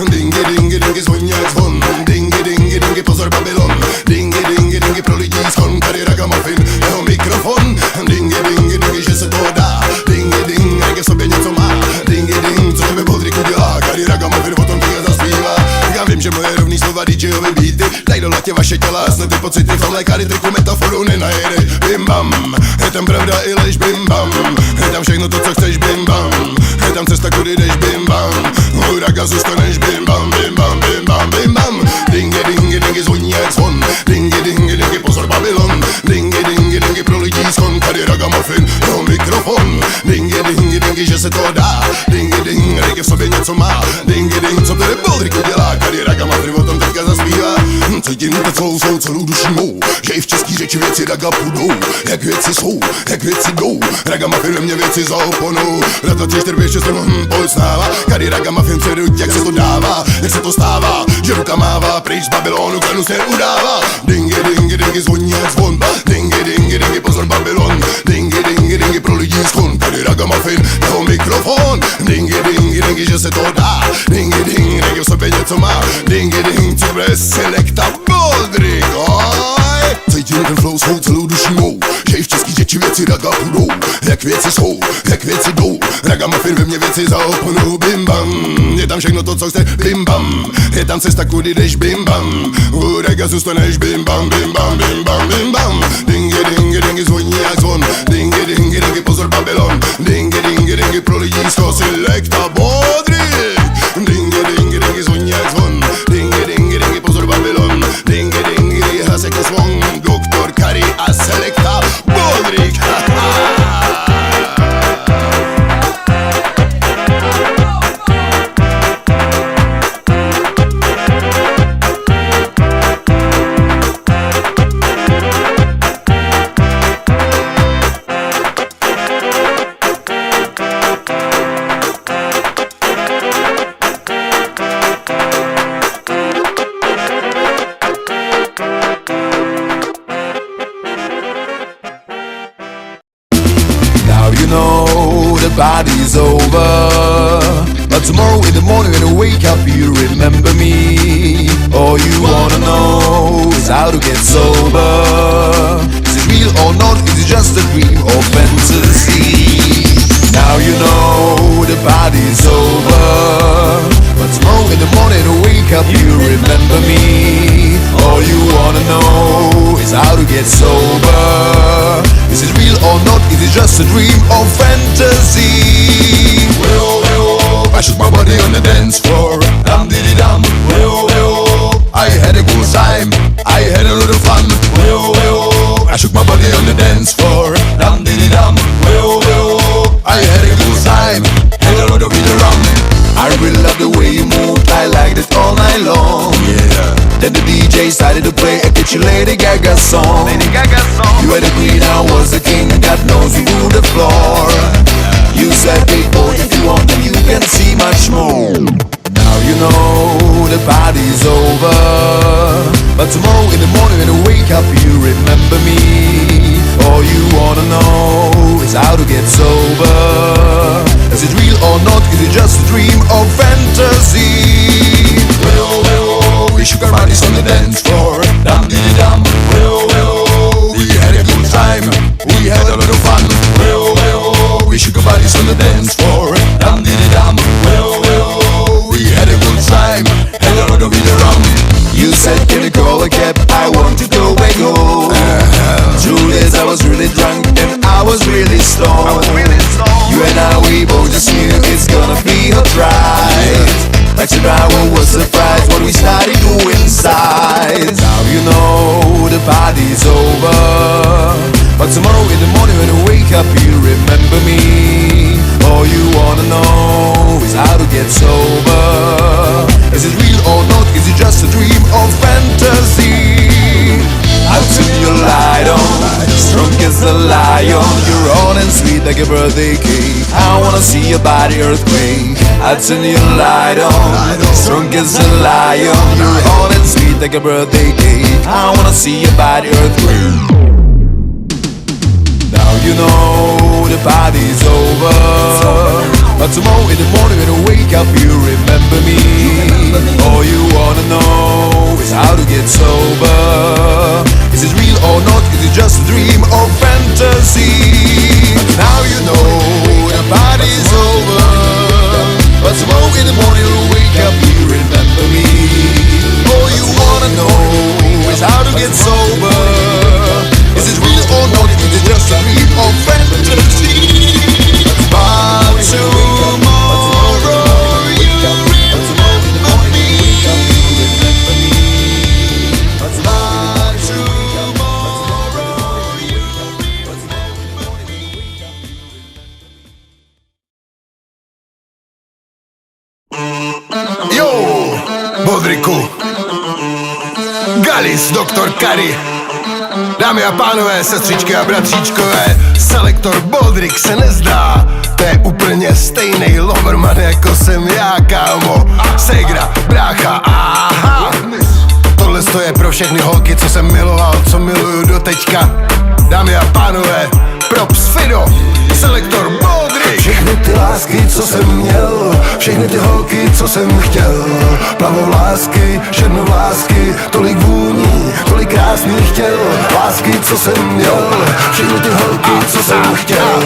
Dingy dingy dingy zvoní jak zvon. Dingy dingy dingy pozor Babylon. Dingy dingy dingy pro lidí skon. Tady ragamuffin, jeho mikrofon. Dingy dingy dingy, že se to dá. Dingy ding, reggae v sobě něco má. Dingy ding, co tebe Boldrik udělá. Tady ragamuffin potom tě zaspívá. Já vím, že moje rovný slova DJovi beaty daj do latě vaše těla, snad ty pocity. V tomhle Kari triku metaforu nenajedeš. Bim bam, je tam pravda i lež. Bim bam, je tam všechno to, co chceš. Bim bam, je tam cesta, kudy jdeš. Bim bam, u raga zůstaneš. Bim bam, bim bam, bim bam, bim bam. Dingy dingy dingy zvoní jak zvon. Dingy dingy dingy pozor Babylon. Dingy dingy dingy pro lidí skon. Tady ragamuffin, jeho mikrofon. Dingy dingy dingy, že se to dá. Dingy ding, reggae v sobě něco má. Dingy ding, co tady Boldrik udělá. Tady ragamuffin o tom teďka zaspívá. Cítím to celou svou celou duší mou, že i v český řeči věci raga půjdou. Jak věci jsou, jak věci jdou. Ragamuffin ve mně věci za oponou. Rata 3, 4, 5, 6, 7, pojď snáva. Kari ragamuffin přeruď, jak se to dává. Jak se to stává, že ruka mává. Pryč z Babylonu, klanu se udává. Dingy dingy dingy zvoní jak zvon. Dingy dingy dingy pozor Babylon. Dingy dingy dingy pro lidí skon. Kari ragamuffin, jeho mikrofon. Dingy dingy dingy, že se to dá. Dingy ding, reggae v sobě něco má. Dingy ding, co bude Selecta Boldrik. Cítím ten flow svou celou duší mou, že i v český řeči věci raga půjdou. Jak věci jsou, jak věci jdou. Ragamuffin ve mně věci za oponou. Bim bam, je tam všechno to, co chceš. Bim bam, je tam cesta, kudy jdeš. Bim bam, u raga zůstaneš. Bim bam, bim bam, bim bam, bim bam. Dingy dingy dingy zvoní jak zvon. Dingy dingy dingy pozor Babylon. Dingy dingy dingy pro lidí z toho Selecta Boldrik. Dingy dingy dingy zvoní jak zvon. Dingy dingy dingy pozor Babylon. Dingy dingy dingy hlas jako zvon. Doktor Kari a Selecta Boldrik. Party's over, but tomorrow in the morning when you wake up you remember me. All you wanna know is how to get sober. Is it real or not? Is it just a dream or fantasy? Now you know the party's over, but tomorrow in the morning when you wake up you remember me. All you wanna know is how to get sober. Is it real or not? Is it just a dream or fantasy? I shook my body on the dance floor. Dum diddy dum. I had a good time. I had a little fun. I shook my body on the dance floor. Dum diddy dum. I had a good time. Had a lot of it around. I really love the way you move. I like it all night long. Yeah. Then the DJ started to play a catchy Lady Gaga song. You were the queen, I was the king. God knows you ruled the floor. You said, hey, oh, if you want, then you can see much more. Now you know the party's over, but tomorrow in the morning when you wake up you remember me. All you wanna know is how to get sober. Is it real or or not? Is it just a dream of fantasy? We shook our bodies on the dance floor. Dum dee dum. We had a good time. We had a lot of fun. We shook our bodies on the dance floor. Dum dee dum. We had a good time. Had a lot of it around. You said, can you call a cab? I want to go back home. Truth is, I was really drunk and I was really stoned. You and I, we both just knew it's gonna be a ride. Taxi driver was surprised when we started going inside. Now you know the party's over, but tomorrow in the morning when you wake up you remember me. All you wanna know is how to get sober. Is it real or not? Is it just a dream or fantasy? I'll turn your light on, strong as a lion. You're on and sweet like a birthday cake. I wanna see your body earthquake. I'll turn your light on, strong as a lion. You're on and sweet like a birthday cake. I wanna see your body earthquake. Now you know the party's over, but tomorrow in the morning when you wake up you remember me. All you wanna know is how to get sober. Is it real or not? Is it just a dream or fantasy? Now you know the party's over, but tomorrow in the morning when you wake up you remember me. All you wanna know is how to get sober. Is it real or not? Is it just a dream or fantasy? But tomorrow you remember me. But tomorrow you remember me. Jo, Bodriku, Galis, Dr. Kari. Dámy a pánové, sestřičky a bratříčkové, selektor Bodrik se nezdá. To je úplně stejnej loverman jako jsem já, kámo. Segra, brácha, aha. Tohle je pro všechny holky, co jsem miloval, co miluju doteďka. Dámy a pánové, props Fido, selektor Bodrik. Všechny ty lásky, co jsem měl, všechny ty holky, co jsem chtěl, plavovlásky, černovlásky, tolik vůní, tolik krásných těl. Lásky, co jsem měl, všechny ty holky, co jsem chtěl,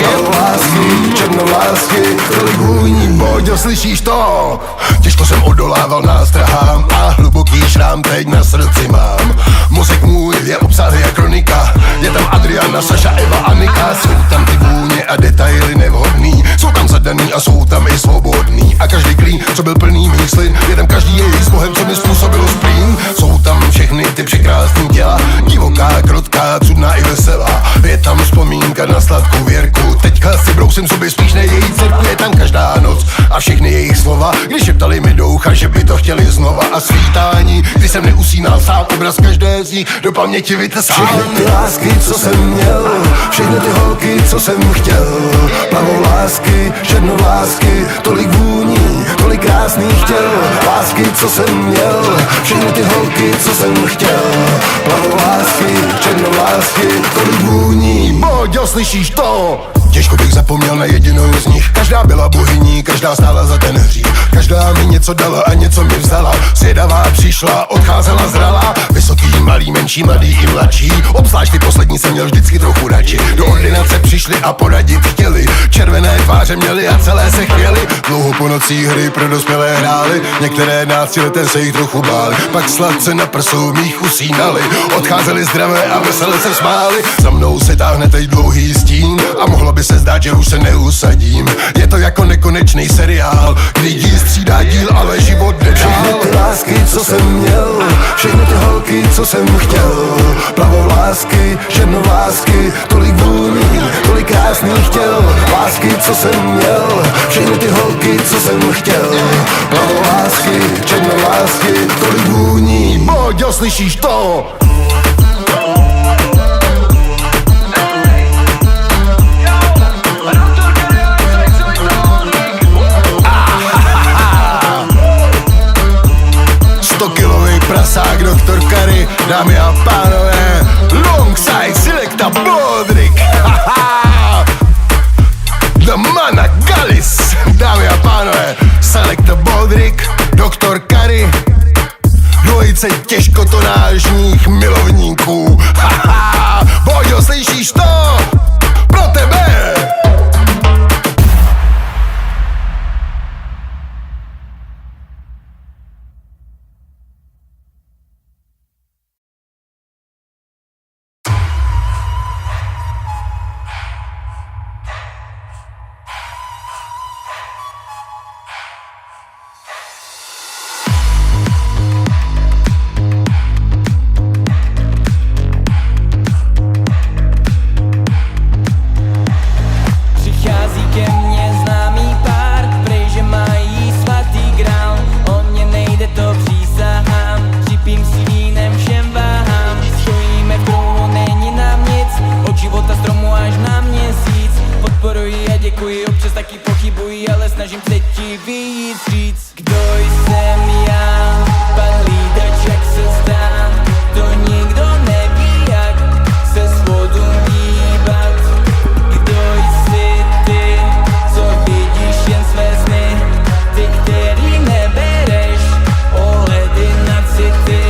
plavovlásky, černovlásky, tolik vůní. Boďo, slyšíš to? Těžko jsem odolával nástrahám a hluboký šrám teď na srdci mám. Mozek můj je obsáhlý jak kronika, je tam Adriana, Saša, Eva, Anika. Jsou tam ty vůně a detaily nevhodný, jsou tam zadaný a jsou tam i svobodný. A každý klín, co byl plný myslin, je tam každý jejich s Bohem, co mi způsobilo splín. Jsou tam všechny ty překrásný těla, divoká, krotká, cudná i veselá. Je tam vzpomínka na sladkou Věrku, teďka si brousím zuby spíš na její dcerku. Je tam každá noc a všechny jejich slova, když šeptali mi do ucha, že by to chtěli znova. A svítání, kdy jsem neusínal sám, obraz každé z nich do paměti vytesal. Všechny ty lásky, co jsem měl, všechny ty holky, co jsem chtěl, plavovlásky, černovlásky, tolik vůní, tolik krásných těl. Lásky, co jsem měl, všechny ty holky, co jsem chtěl, plavovlásky, černovlásky, tolik vůní. Boďo, slyšíš to? Těžko bych zapomněl na jedinou z nich. Každá byla bohyní, každá stála za ten hřích. Každá mi něco dala a něco mi vzala. Svědavá přišla, odcházela zralá. Vysoký, malý, menší, mladý i mladší. Obzvlášť ty poslední jsem měl vždycky trochu radši. Do ordinace přišli a poradit chtěli. Červené tváře měli a celé se chvěli. Dlouho po nocích hry pro dospělé hráli. Některé náctileté se jich trochu báli. Pak sladce na prsou mých usínali. Odcházeli zdravé a vesele se smáli. Za mnou se táhne teď dlouhý stín a mohlo by se zdát, že už se neusadím. Je to jako nekonečný seriál, kdy díl střídá díl, ale život jde dál. Všechny ty lásky, co jsem měl, všechny ty holky, co jsem chtěl, plavovlásky, černovlásky, tolik vůní, tolik krásných těl. Lásky, co jsem měl, všechny ty holky, co jsem chtěl, plavovlásky, černovlásky, tolik vůní. Boďo, slyšíš to? Prasák Dr. Kari, dámy a pánové, Longside Selecta Bodrik, The Mana Galis. Rodrik, doktor Kary, dvojice těžkotonážních milovníků. Haha, Boďo, slyšíš to? Pro tebe! Přichází ke mně známý pár, prej, že mají svatý grál. O mě nejde, to přísahám, připím si vínem, všem váhám. Stojíme v kruhu, není nám nic, od života stromu až na měsíc. Podporuji a děkuji, občas taky pochybuji, ale snažím se ti vyjít říct. Kdo jsem já, pan lídač, jak se zdá, to nikdo neví, jak se s vodou hýbat. Kdo jsi ty, co vidíš jen své sny, ty, který nebereš ohledy na city.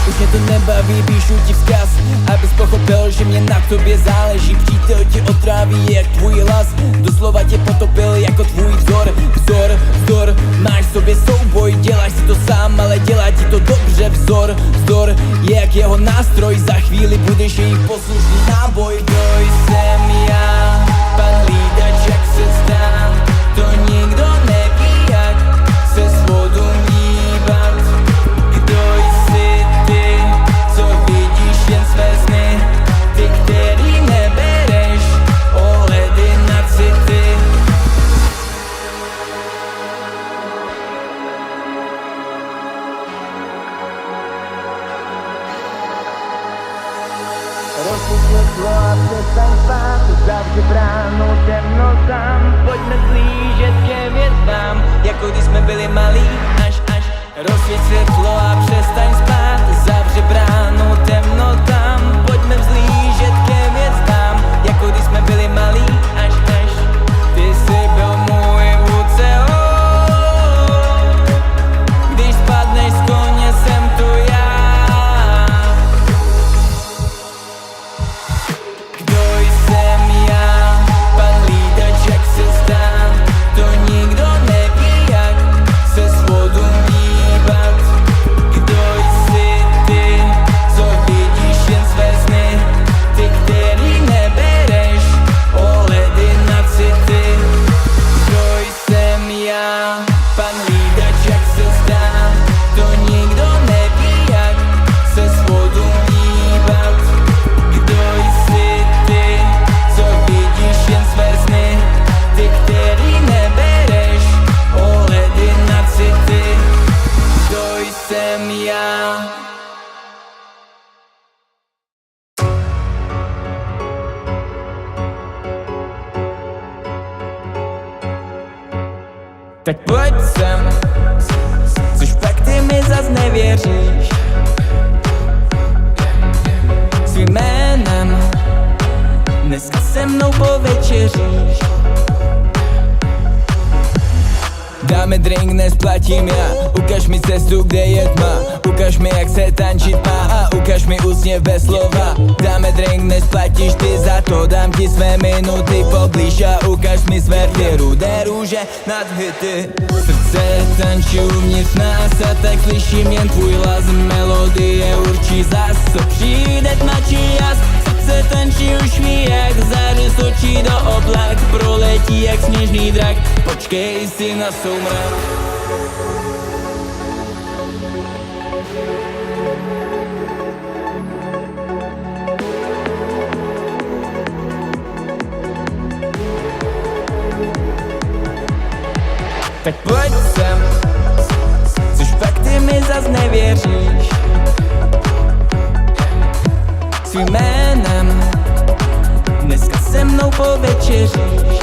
Už mě to nebaví, píšu ti vzkaz, abys pochopil, že mě na tobě záleží. Přítel tě otráví jak tvůj hlas, doslova tě potopil jako tvůj vzor. Vzor, máš v sobě souboj, děláš si to sám, ale dělá ti to dobře. Vzdor je jak jeho nástroj, za chvíli budeš jejich poslušný náboj. Kdo jsem já, pan lídač, jak se zdá, to nikdo neví, jak se s vodou hýbat. Kdo jsi ty, co vidíš jen své sny, ty, který nebereš ohledy na city. Rozsvít světlo a přestaň spát, zavři bránu temnotám, pojďme zblížit ke hvězdám, jako když jsme byli malí, až. Rozsvít světlo a přestaň spát, zavři bránu temnotám, pojďme vzlížet ke hvězdám, jako když jsme byli malí, až. Ty jsi byl můj vůdce, když spadneš z koně, jsem tu já. Kdo jsem já, pan lídač, jak se zdá, to nikdo neví, jak se s vodou hýbat. Kdo jsi ty, co vidíš jen své sny, ty, který nebereš ohledy na city. Kdo jsem já, pan lídač, jak se zdá, to nikdo neví, jak se s vodou hýbat. Kdo jsi ty, co vidíš jen své sny, ty, který nebereš ohledy na city. Kdo jsem já? Tak pojď sem, což pak ty mi zas nevěříš. Svým jménem dneska se mnou povečeříš. Dáme drink, nesplatím já, ukaž mi cestu, kde je tma, ukaž mi, jak se tančit má a ukaž mi úsměv bez slova. Dáme drink, nesplatíš ty za to, dám ti své minuty poblíž a ukaž mi své rty, rudé růže nad hity. Srdce tančí uvnitř nás a tak slyším jen tvůj hlas, melodie určí zas, co přijde tmačí jas. Srdce tančí už ví jak, zarys očí do oblak, proletí jak sněžný drak, počkej si na soumrak. Tak pojď sem, což pak ty mi zas nevěříš. Svým jménem dneska se mnou povečeříš.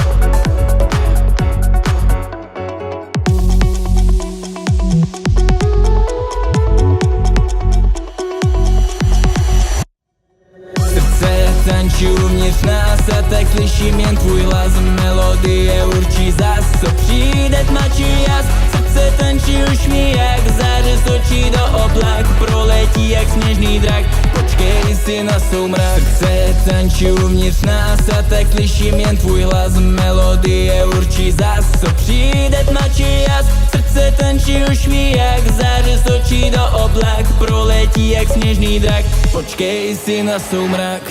Srdce tančí uvnitř nás a tak slyším jen tvůj hlas. Melodie určí zas, co přijde tmačí jas. Srdce tančí už mi jak záře z očí do oblak. Proletí jak sněžný drak, počkej si na soumrak. Srdce tančí uvnitř nás a tak slyším jen tvůj hlas. Melodie určí zas, co přijde tmačí jas. Srdce tančí už mi jak záře z očí do oblak. Proletí jak sněžný drak, počkej si na soumrak.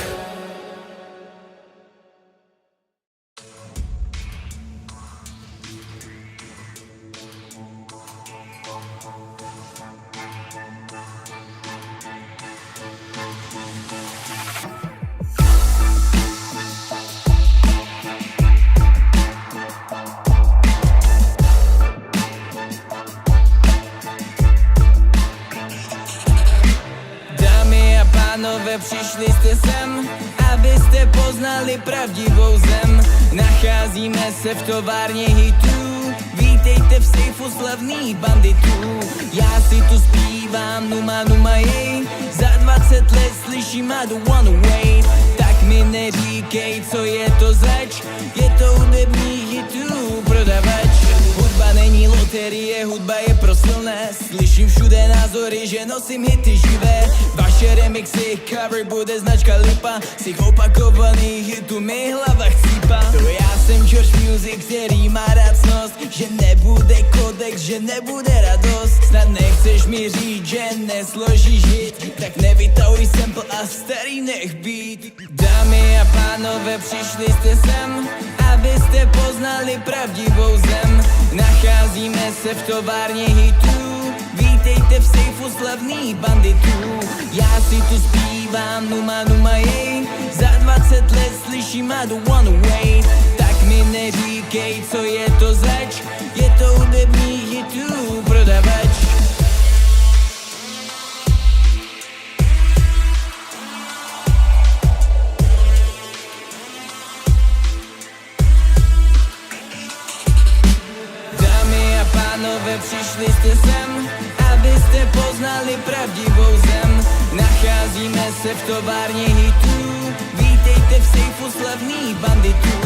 Pánové, přišli jste sem, abyste poznali pravdivou zem. Nacházíme se v továrně hitů, vítejte v sejfu slavných banditů. Já si tu zpívám numa numa jej, za 20 let slyším I don't wanna wait. Tak mi neříkej, co je to zač, je to hudební hitů prodavač. Hudba není loterie, hudba je pro silné. Slyším všude názory, že nosím hity živé. Vaše remixy, cover bude značka lipa. Z těch opakovaných hitů mi hlava chcípa. To já jsem George Music, který má rád snost, že nebude kodex, že nebude radost. Snad nechceš mi říct, že nesložíš hit, tak nevytahuj sample a starý nech být. Dámy a pánové, přišli jste sem, abyste poznali pravdivou zem. Nacházíme se v továrně hitů, vítejte v sejfu slavných banditů. Já si tu zpívám numa numa jej, za 20 let slyším I don't wanna wait. Tak mi neříkej, co je to zač, je to hudební hitů prodavač. Pánové, přišli jste sem, abyste poznali pravdivou zem. Nacházíme se v továrně hitů, vítejte v sejfu slavných banditů.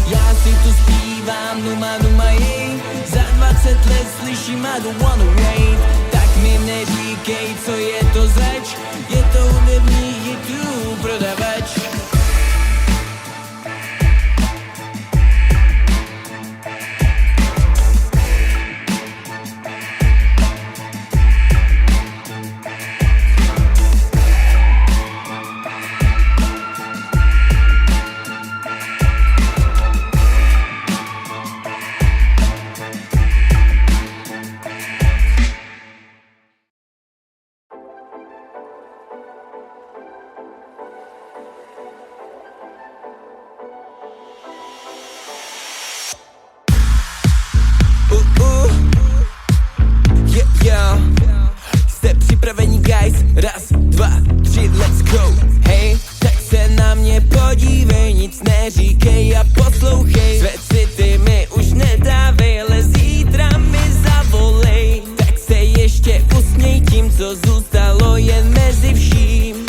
Já si tu zpívám numa numa jej, za 20 let slyším I don't wanna wait. Tak mi neříkej, co je to zač, je to hudební hitů prodavač. Jste připraveni guys? Raz, dva, tři, let's go. Hej, tak se na mě podívej, nic neříkej a poslouchej. Své city mi už nedávej, ale zítra mi zavolej. Tak se ještě usměj tím, co zůstalo jen mezi vším.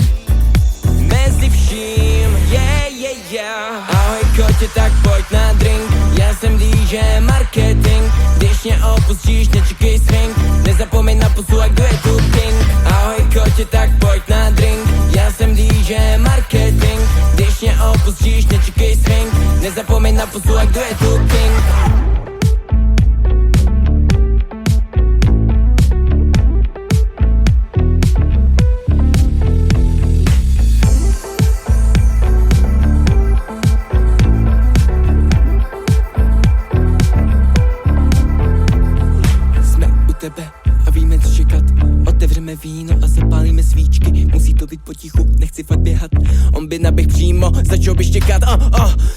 Mezi vším, yeah. Ahoj kotě, tak pojď na drink, já jsem DJ Marketing. Když mě opustíš, nečekej swing, nezapomeň na pusu a kdo je tu king. Ahoj kotě, tak pojď na drink, já jsem DJ Marketing. Když mě opustíš, nečekej swing, nezapomeň na pusu a kdo je tu king. A víme, co čekat. Otevřeme víno a zapálíme svíčky. Musí to být potichu, nechci fakt běhat. On by naběh přímo, začal by štěkat.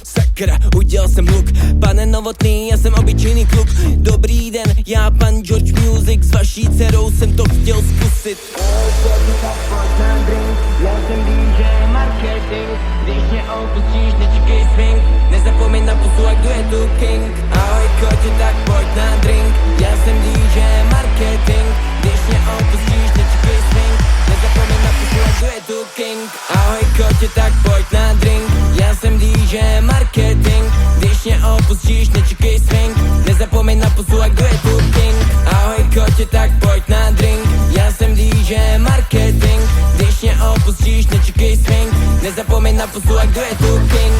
Sakra, udělal jsem hluk. Pane Novotný, já jsem obyčejný kluk. Dobrý den, já pan George Music. S vaší dcerou jsem to chtěl zkusit. Já jsem DJ Marketing. Když mě opustíš, nečekej swing, nezapomeň na pusu a kdo je tu king. Ahoj kotě, tak pojď na drink, já jsem DJ Marketing. Když mě opustíš, nečekej swing, nezapomeň na pusu a kdo je tu king. Ahoj kotě, tak pojď na drink, já jsem DJ že marketing. Když mě opustíš, nečekej swing. Nezapomeň na pusu a kdo je tu king. Ahoj kotě, tak pojď na drink. Já jsem DJ marketing. Když mě opustíš, nečekej swing. Nezapomeň na pusu a kdo je tu king.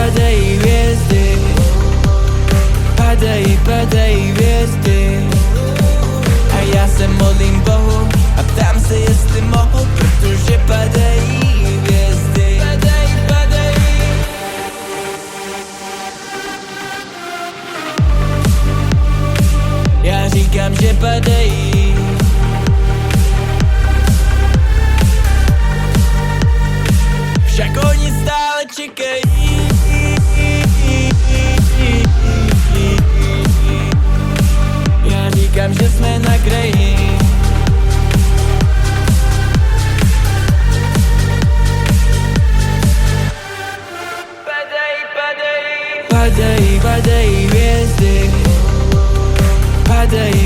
Padají hvězdy. Padají hvězdy. A já se modlím Bohu a ptám se, jestli mohu, protože padají hvězdy. Padají. Já říkám, že padají. Však oni stále čekají. Já říkám, že jsme na kraji. Padají hvězdy.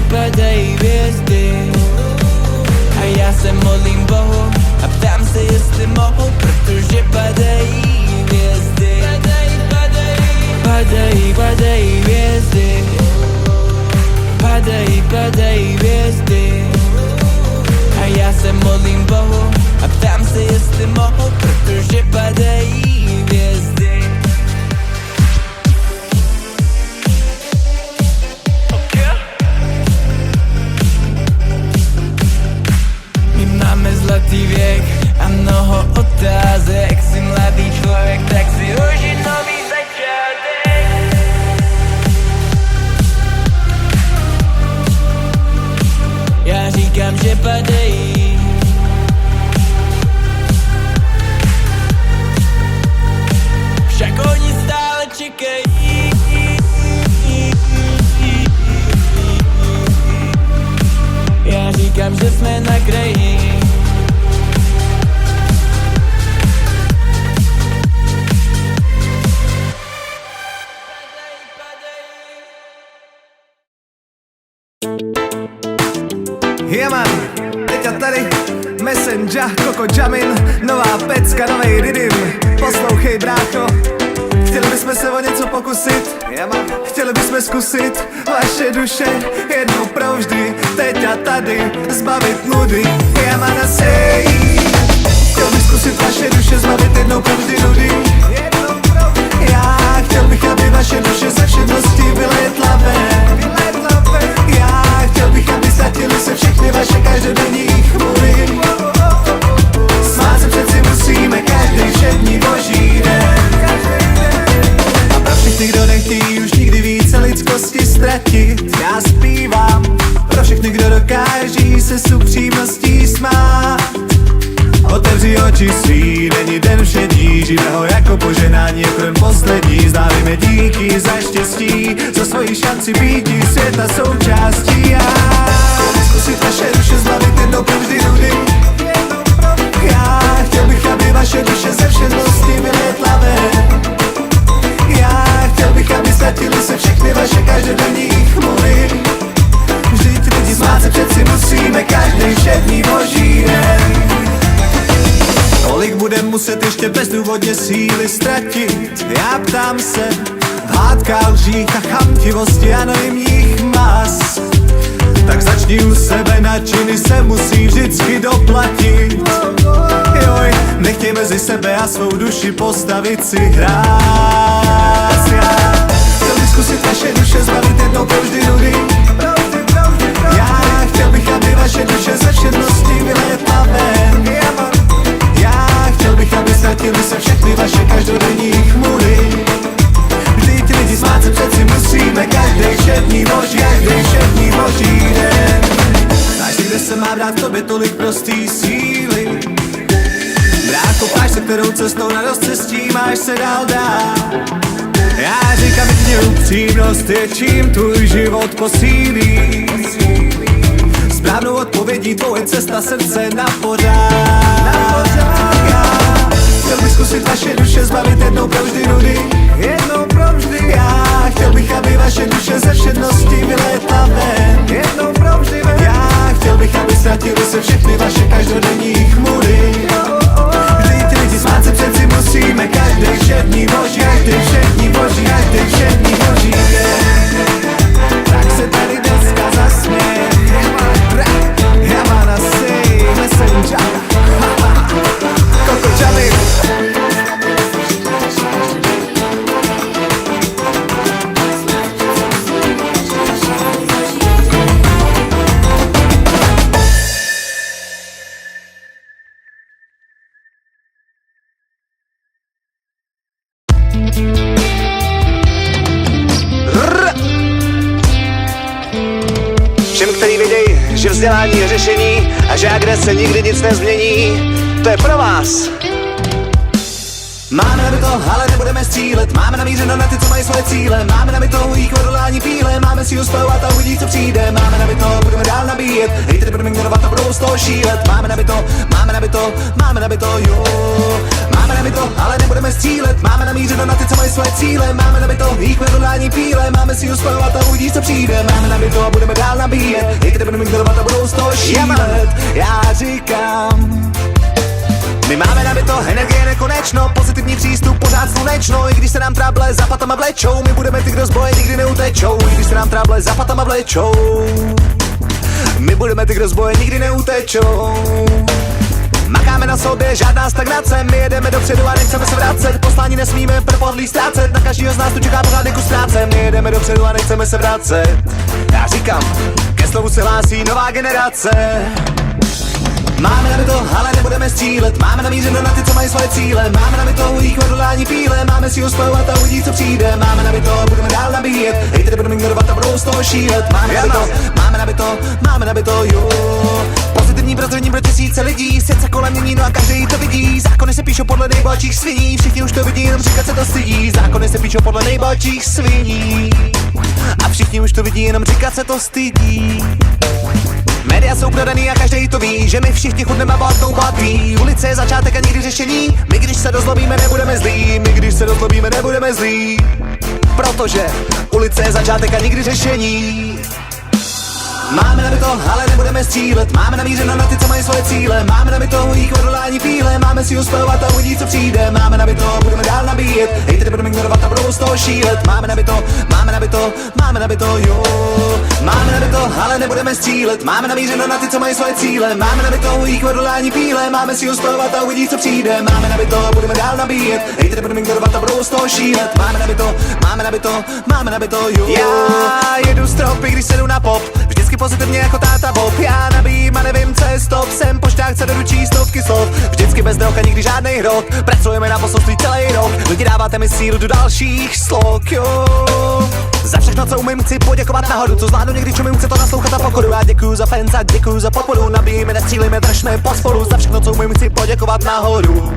Padají hvězdy. A já se modlím Bohu a ptám se, jestli mohu, protože padají hvězdy. Padají hvězdy. Padají hvězdy. A já se modlím Bohu a ptám se, jestli mohu, protože padají hvězdy. My máme zlatý věk a mnoho otázek. Jsi mladý člověk, tak si užij nový začátek. Já říkám, že padají. Však oni stále čekají. Já říkám, že jsme na kraji. Yeah man, teď a tady Messenger, Coco Jamin, nová pecka, novej rytm. Poslouchej brácho, chtěli bychom se o něco pokusit. Yeah man, chtěli bychom zkusit vaše duše jednou provždy. Teď a tady zbavit nudy. Yeah man, I say, chtěl bych zkusit vaše duše zbavit jednou provždy nudy. Já chtěl bych, aby vaše duše ze všednosti byla tlavé. Já chtěl bych, aby ztratili se všechny vaše každodenní chmury. Smát se přeci musíme každý všední boží den. A pro všechny, kdo nechtějí už nikdy více lidskosti ztratit, já zpívám. Pro všechny, kdo dokáží se s upřímností smát. Otevři oči svý, není den všední, žijme ho jako poženání, jako den poslední. Zdávíme díky za štěstí, za svoji šanci býti světa součástí. Já zkusit vaše duše zbavit jednou provždy nudy. Já chtěl bych, aby vaše duše ze všednosti byly tlavé. Já chtěl bych, aby ztratili se všechny vaše každodenní chmury. Vždyť lidi smát se přeci musíme každý všední boží den. Kolik budem muset ještě bezdůvodně síly ztratit? Já ptám se, v hádkách, lžích a chamtivosti anonymních mas. Tak začni u sebe, na činy se musí vždycky doplatit. Joj, nechtěj mezi sebe a svou duši postavit si hráz. Já chtěl bych zkusit vaše duše zbavit jednou provždy nudy. Já chtěl bych, aby vaše duše ze všednosti byly tlavé. Chtěl bych, aby ztratili se všechny vaše každodenní chmury. Vždyť lidi smát se přeci musíme každý všední boží den. Až kde se má brát tobě tolik prostý síly. kterou cestou na rozcestí máš se dál dát. Já říkám ti upřímnost je čím tvůj život posílí. Správnou odpovědí tvoje cesta srdce na pořád. Chtěl bych zkusit vaše duše zbavit jednou provždy nudy. Jednou provždy já chtěl bych, aby vaše duše ze všednosti vylétla ven. Jednou provždy ven. Já chtěl bych, aby ztratili se všechny vaše každodenní chmury. Vždyť lidi smát se přeci musíme každý všední boží, každý všední boží, každý všední boží den. Tak se tady dneska zasměj. Jamana say messenger. Coco Jamin. Všem, který vidějí, že vzdělání je řešení a že agrese nikdy nic nezmění, to je pro vás. Máme na to, ale nebudeme střílet. Máme namířeno na ty, co mají svoje cíle. Máme na to, jich odolání píle. Máme si uspěvat a uvidí, co přijde. Máme na to, budeme dál nabíjet. Hejtry budeme ignorovat a budou z toho šílet. Máme na to, máme na to, máme na to, jo. Máme na to, ale nebudeme střílet. Máme namířeno na ty, co mají svoje cíle. Máme na to, jich odolání píle. Máme si uspěvat a uvidí, co přijde. Máme na to a budeme dál nabíjet. Hejtry budeme ignorovat a budou z toho šílet. Já říkám, my máme na to energie nekonečno, pozitivní přístup, pořád slunečno. I když se nám tráble za patama vlečou, my budeme ty, kdo z boje nikdy neutečou. I když se nám tráble za patama vlečou, my budeme ty, kdo z boje nikdy neutečou. Makáme na sobě, žádná stagnace, my jedeme dopředu a nechceme se vracet. Poslání nesmíme pro pohodlí ztrácet, na každýho z nás tu čeká pořád kus práce. My jedeme dopředu a nechceme se vracet. Já říkám, ke slovu se hlásí nová generace. Máme na to, ale nebudeme střílet. Máme namířeno na ty, co mají svoje cíle. Máme na to, jich odolání píle. Máme si uspěvat a uvidí, co přijde. Máme na to, budeme dál nabíjet. Hejtry budeme ignorovat a budou z toho šílet. Máme na to, máme na to, jo. Pozitivní prozření pro tisíce lidí. Svět se kolem mění, no a každý to vidí. Zákony se píšou podle nejbohatších sviní. Všichni už to vidí, jenom říkat se to stydí. Zákony se píšou podle nejbohatších sviní. A všichni už to vidí, jenom říkat se to stydí. Média jsou prodaný a každý to ví, že my všichni chudneme a bohatnou bohatý. Ulice je začátek a nikdy řešení. My když se rozlobíme, nebudeme zlí. My když se rozlobíme, nebudeme zlí. Protože ulice je začátek a nikdy řešení. Máme na to, ale nebudeme střílet. Máme namířeno na ty, co mají svoje cíle. Máme na to, jich odolání píle. Máme si uspěvat a uvidí, co přijde. Máme na to, budeme dál nabíjet. Hejtry budeme ignorovat a budou z toho šílet. Máme na to, jo. Máme na to, ale nebudeme střílet. Máme namířeno na ty, co mají svoje cíle. Máme na to, jich odolání píle. Máme si uspěvat a uvidí, co přijde. Máme na to, budeme dál nabíjet. Hejtry budeme ignorovat a budou z toho šílet. Máme na to, jo. Já jedu stropy, když sedu na pop. Vždycky pozitivně jako táta Bob. Já nabíjím a nevím, co je stop. Jsem pošťák, co doručí stovky slov. Vždycky bez drog a nikdy žádnej hrok. Pracujeme na poselství celý rok. Lidi dáváte mi sílu do dalších slok, jo. Za všechno, co umím, chci poděkovat nahoru. Co zvládnu, někdy čumím, chci to naslouchat a pokoru. Já děkuju za fans a děkuju za podporu. Nabíjíme, nestřílíme, držme posporu. Za všechno, co umím, chci poděkovat nahoru.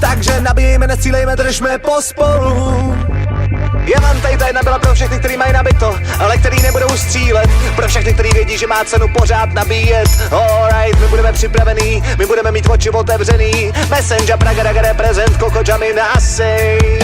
Takže nabíjíme, nestřílejme, držme posporu. Já mám tady ta jedna byla pro všechny, který mají nabito, ale který nebudou střílet. Pro všechny, který vědí, že má cenu pořád nabíjet. Alright, my budeme připravený, my budeme mít oči otevřený. Messenger, Praga, Raga, reprezent, Coco Jamin, Asej.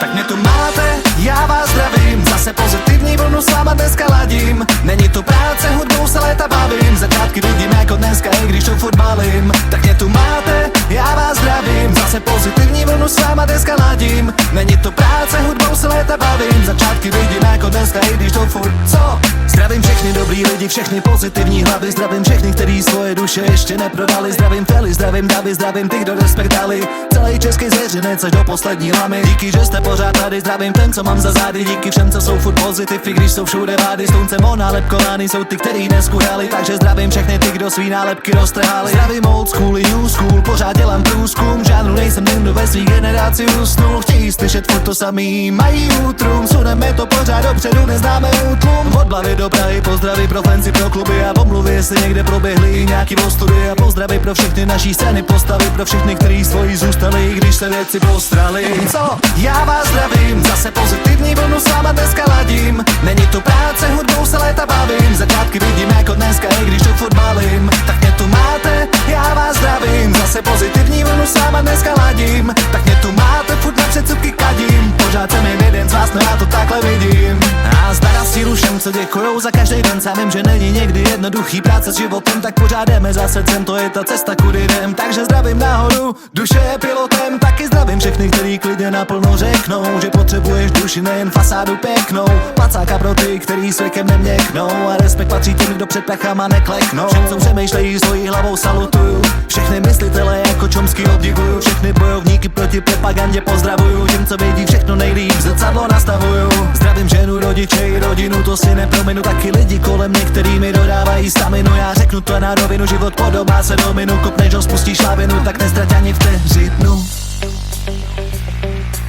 Tak mě tu máte, já vás zdravím, zas Zase pozitivní vlnu s váma dneska ladím. Není to práce, hudbou se léta bavím. Začátky vidím jako dneska, i když to furt balím. Tak mě tu máte, já vás zdravím. Zase pozitivní vlnu s váma dneska ladím. Není to práce, hudbou se léta bavím. Začátky vidím jako dneska, i když to furt co? Zdravím všechny dobrý lidi, všechny pozitivní hlavy. Zdravím všechny, který svoje duše ještě neprodali. Zdravím Feli, zdravím Davy, zdravím ty, kdo respekt dali. Celý český zvěřinec až do poslední lamy. Díky, že jste pořád tady, zdravím ten, co mám za zády. Díky všem, co jsou furt pozitiv, i když jsou všude vády. Slunce nálepkovány jsou ty, který neskuhali. Takže zdravím všechny ty, kdo svý nálepky roztrhali. Zdravím old school i new school, pořád dělám průzkum. Žádnou nejsem ten, kdo ve svý generaci usnul. Chtějí slyšet furt to samý, mají útrum. Suneme to pořád dopředu, neznáme útlum. Od Blavy do Prahy, pozdraví pro fancy, pro kluby a omluvy, jestli někde proběhly nějaký ostudy. A pozdraví pro všechny naší scény, postavy pro všechny, kteří svoji zůstali, když se věci postrali. Co? Já vás zdravím, zase pozitivní vlnu s váma dneska ladím. Není to práce, hudbou se léta bavím. Začátky vidím jako dneska, i když to furt balím. Tak mě tu máte, já vás zdravím. Zase pozitivní vlnu s váma dneska ladím. Tak mě tu máte, furt na předsudky kadím. Pořád jsem jen jeden z vás, no já to takhle vidím. A zdara sílu všem, co děkujou za každý den. Sám vím, že není někdy jednoduchý práce s životem, tak pořád jdeme za srdcem, to je ta cesta, kudy jdem. Takže zdravím nahoru, duše je pilotem. Taky zdravím všechny, který klidně naplno řeknou, že potřebuješ duši, nejen fasádu pěknou. Placáka pro ty, který s věkem neměknou. A respekt patří těm, kdo před prachama nekleknou. Všem, co přemýšlejí, svojí hlavou salutuju. Všechny myslitele jako Čomsky obdivuju. Všechny bojovníky proti propagandě pozdravuju. Těm, co vědí všechno nejlíp, zrcadlo nastavuju. Zdravím ženu, rodiče i rodinu, to si neprominu. Taky lidi kolem mě, který mi dodávají staminu. Já řeknu to na rovinu, život podobá se dominu. Kopneš ho, spustíš lavinu, tak nestrať ani vteřinu.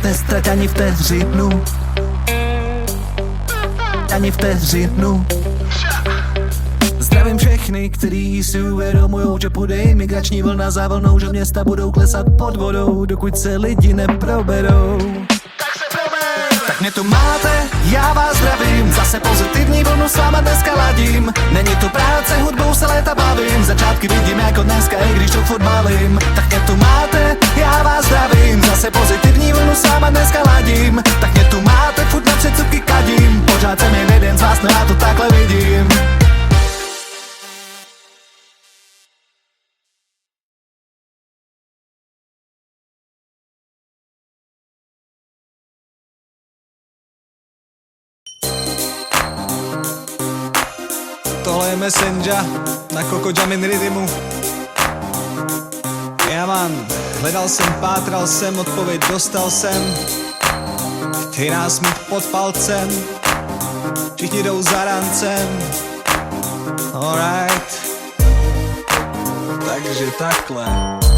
Nestrať ani vteřinu. Ani vteřinu. Zdravím všechny, kteří si uvědomujou, že půjde imigrační vlna za vlnou, že města budou klesat pod vodou, dokud se lidi neproberou. Tak mě tu máte, já vás zdravím. Zase pozitivní vlnu s váma dneska ladím. Není to práce, hudbou se léta bavím. Začátky vidím jako dneska, i když to furt balím. Tak mě tu máte, já vás zdravím. Zase pozitivní vlnu s váma dneska ladím. Tak mě tu máte, furt na předsudky kadím. Pořád jsem jen jeden z vás, no já to takhle vidím. Tohle je Messenger na Coco Jamin Rhythmu. Já man, hledal jsem, pátral jsem, odpověď dostal jsem. Chtěj nás mít pod palcem, všichni jdou za rancem. Alright, takže takhle.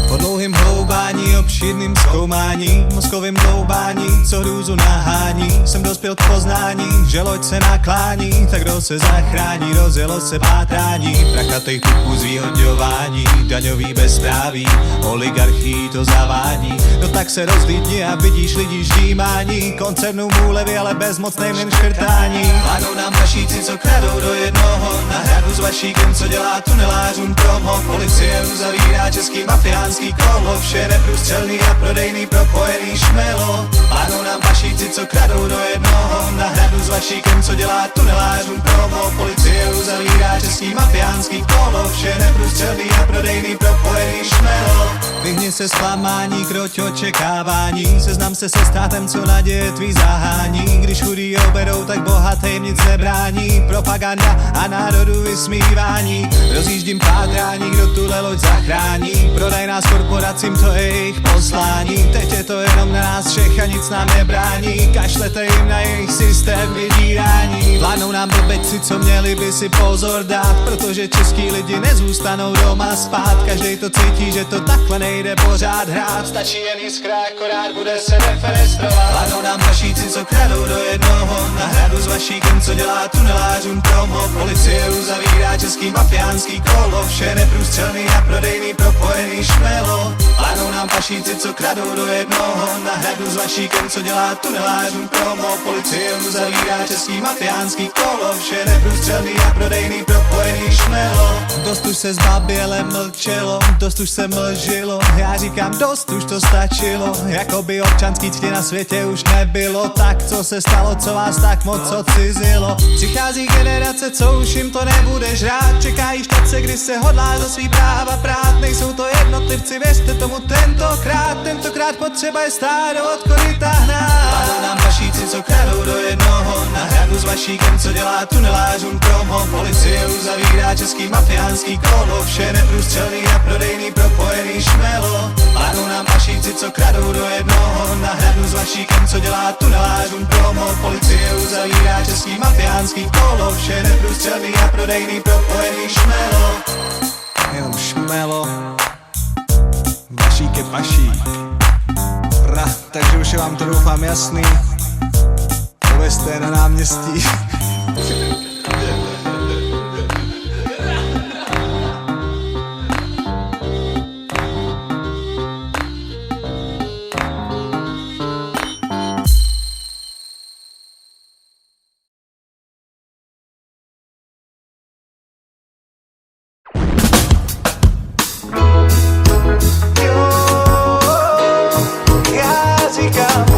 Po dlouhým hloubání, obšírným zkoumání, mozkovým dloubání, co hrůzu nahání, jsem dospěl k poznání, že loď se naklání, tak kdo se zachrání, rozjelo se pátrání, prachatých kluků zvýhodňování, daňový bezpráví, oligarchii to zavání. No tak se rozlídni a vidíš lidi ždímání, koncernům úlevy, ale bezmocným jen škrtání. Vládnou nám pašíci, co kradou do jednoho, na hradu s vašíkem, co dělá tunelářům promo, policie uzavírá český mafiánský kolo, vše neprůstřelný a prodejný propojený šmelo. Vládnou nám pašíci, co kradou do jednoho, na hradu s vašíkem, co dělá tunelářům promo, policie uzavírá český mafiánský kolo, vše neprůstřelný a prodejný propojený šmelo. Vyhni se zklamání, kroť očekávání, seznam se státem, co naděje tvý zahání. Když chudí oberou, tak bohatým nic nebrání, propaganda a národu vysmívání. Rozjíždím pátrání, kdo tuhle loď zachrání, prodaj nás korporacím, to je jejich poslání. Teď je to jenom na nás všech a nic nám nebrání, kašlete jim na jejich systém vydírání. Vládnou nám blbečci, co měli by si pozor dát, protože český lidi nezůstanou doma spát. Každej to cítí, že to takhle nejde pořád hrát, stačí jen jiskra, akorát bude se defenestrovat. Vládnou nám pašíci, co kradou do jednoho, na hradu s vašíkem, co dělá tunelářům promo, policie uzavírá český mafiánský kolo, vše neprůstřelný a prodejný propojený šmelo. Vládnou nám nám pašíci, co kradou do jednoho. Na hradu s vašíkem, co dělá tunelářům promo. Policie mu zavírá český mafiánský kolo. Vše neprůstřelný a prodejný propojený šmelo. Dost už se zbaběle mlčelo, dost už se mlžilo. Já říkám dost už to stačilo. Jakoby občanský cti na světě už nebylo. Tak co se stalo, co vás tak moc odcizilo? Přichází generace, co už jim to nebude žrát. Čekají štace, kdy se hodlá za svý práva prát. Nejsou to jednotlivci, věřte tomu tentokrát potřeba je stát od koryta hnát. Padou nám pašíci, co kradou do jednoho. Na hradu s vašíkem, co dělá tunelářům promo. Policie uzavírá český mafiánský kolo. Vše neprůstřelný a prodejný propojený šmelo. Padou nám pašíci, co kradou do jednoho. Na hradu s vašíkem, co dělá tunelářům promo. Policie uzavírá český mafiánský kolo. Vše neprůstřelný a prodejný propojený šmelo. Jenom šmelo. Vašík je pašík. Takže už je vám to doufám jasný. Povězte na náměstí.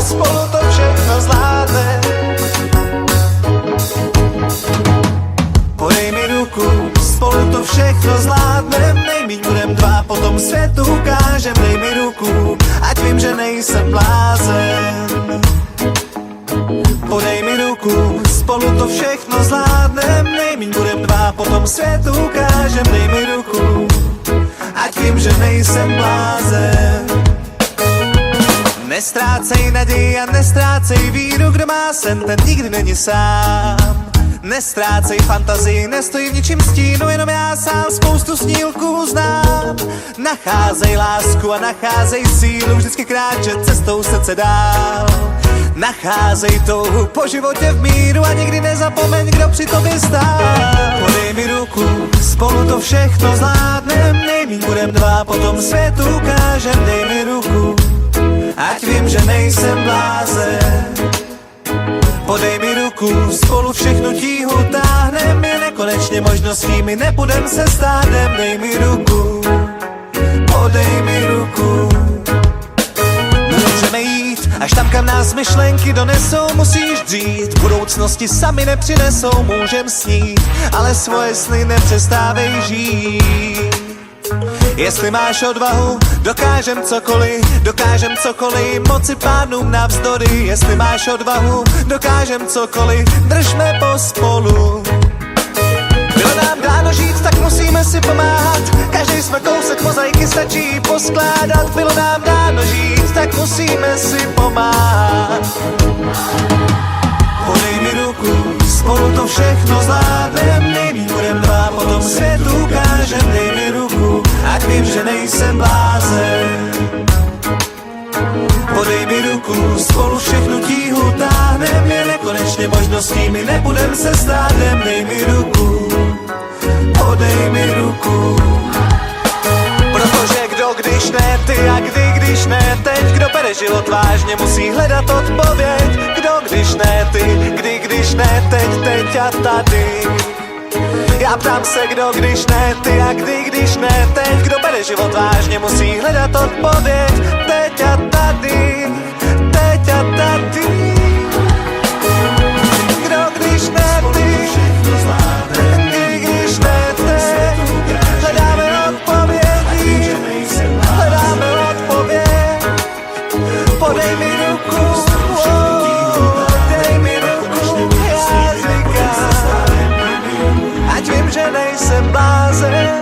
Spolu to všechno zvládne. Podej mi ruku, spolu to všechno zvládnem. Nejmíň budem dva, potom světu ukážem. Dej mi ruku, ať vím, že nejsem blázen. Podej mi ruku, spolu to všechno zvládnem. Nejmíň budem dva, potom světu ukážem. Dej mi ruku, ať vím, že nejsem blázen. Nestrácej naději a nestrácej víru, kdo má sen, ten nikdy není sám. Nestrácej fantazii, nestojí v ničím stínu, jenom já sám spoustu snílků znám. Nacházej lásku a nacházej sílu, vždycky kráčet cestou srdce dál. Nacházej touhu po životě v míru a nikdy nezapomeň, kdo při tobě stál. Podej mi ruku, spolu to všechno zvládnem. Nejmíň budem dva, potom světu ukážem. Dej mi ruku, ať vím, že nejsem blázen. Podej mi ruku, spolu všechno tíhu táhnem. Je nekonečně možností, my nepůjdem se stádem. Dej mi ruku, podej mi ruku. Můžeme jít, až tam, kam nás myšlenky donesou. Musíš dřít, budoucnosti sami nepřinesou. Můžem snít, ale svoje sny nepřestávej žít. Jestli máš odvahu, dokážem cokoliv, moci pánům navzdory. Jestli máš odvahu, dokážem cokoliv, držme pospolu. Bylo nám dáno žít, tak musíme si pomáhat. Každý jsme kousek mozaiky, stačí poskládat. Bylo nám dáno žít, tak musíme si pomáhat. Podej mi ruku, spolu to všechno zvládnem. Nejmíň budem dva, potom světu ukážem. Dej mi ruku, ať vím, že nejsem blázen. Podej mi ruku, spolu všechno tíhu táhnem. Je nekonečně možností, my nebudem se stádem. Dej mi ruku, podej mi ruku. Protože kdo, když ne ty a kdy, když ne teď. Kdo bere život vážně, musí hledat odpověď. Kdo, když ne ty, kdy, když ne teď a tady. Já ptám se, kdo, když ne ty a kdy, když ne teď. Kdo bere život vážně, musí hledat odpověď. Teď a tady, teď a tady. Kdo, když ne ty, kdy, když ne teď. Hledáme odpovědi, hledáme odpověď. Podej mi ruku, dej mi ruku, já říkám, ať vím, že nejsem blázen.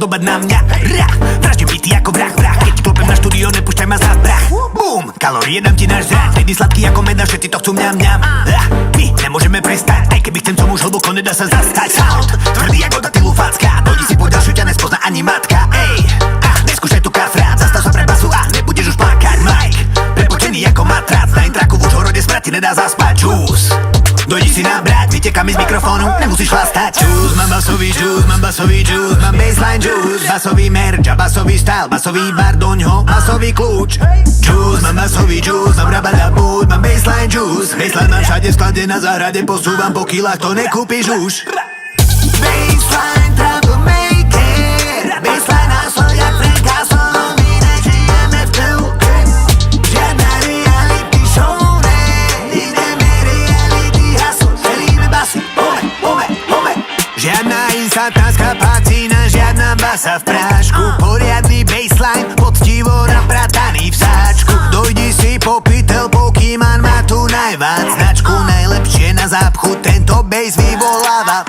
podobať na mňa. Vraždím byty ako vrah. Keď klopem na štúdio, nepúšťaj ma za prach. Boom, kalórie dám ti náš zrak. Vtedy sladký ako meda, všetci to chcú mňam. My nemôžeme prestať, aj keby chcem, som už hlboko, nedá sa zastať. Sound, tvrdý ako datilu facka. Dojdi si po ďalšiu, ťa nespozná ani matka. Ej, neskúšaj tu kafrát, zastav sa pre basu a nebudeš už plakať. Mike, prepočený ako matrac, na intraku v Užhorode smrti nedá zaspať. Juice, dojdi si nabrať, vytekám z mikrofónu, nemusíš chlastať. Juice, mám basový juice, mám baseline juice, basový merch a basový style, basový bar doňho, basový kľúč. Juice, mám basový juice, mám rabadabud, mám baseline juice. Baseline mám všade v sklade na záhrade, posúvam po kilách, to nekúpiš už. Baseline troublemaker, baseline hustle jak Frank Castle, my nežijeme v telke, žiadna reality show, nejdeme reality hustle, celíme basy, ome. Žiadna instantánska patina, žiadna basa v prášku, poriadny baseline, poctivo naprataný v sáčku. Dojdi si popytel, Pokémon má tu najvác značku, najlepšie na zápchu, tento bass vyvoláva.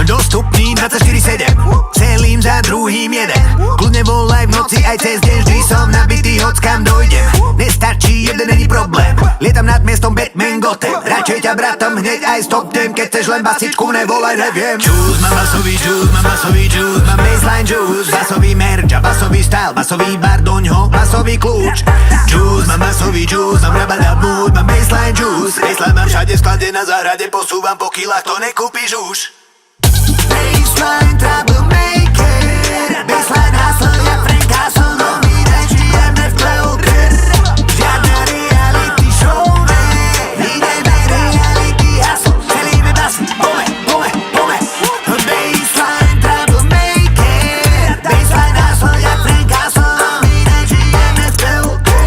Dostupný 24/7, celým za druhým jeden. Kľudne volaj v noci aj cez deň, vždy som nabitý, hoď kam dojdem. Nestačí, jeden není problém, lietam nad miestom Batman Gotham. Radšej ťa bratom hneď aj stop dem, keď chceš len basičku, nevolaj, neviem. Juice, mám basový juice, mám baseline juice, basový merch a basový style, basový bar doňho, basový kľúč. Juice, mám basový juice, mám rabadabud, mám baseline juice. Baseline mám všade v sklade na záhrade, posúvam po kilách, to nekúpiš už. Baseline troublemaker, baseline hustle jak Frank Castle, no my nežijeme v telke, žiadna reality show, nejdeme reality hustle, celíme basy, ome. Baseline troublemaker, baseline hustle jak Frank Castle, no my nežijeme v telke,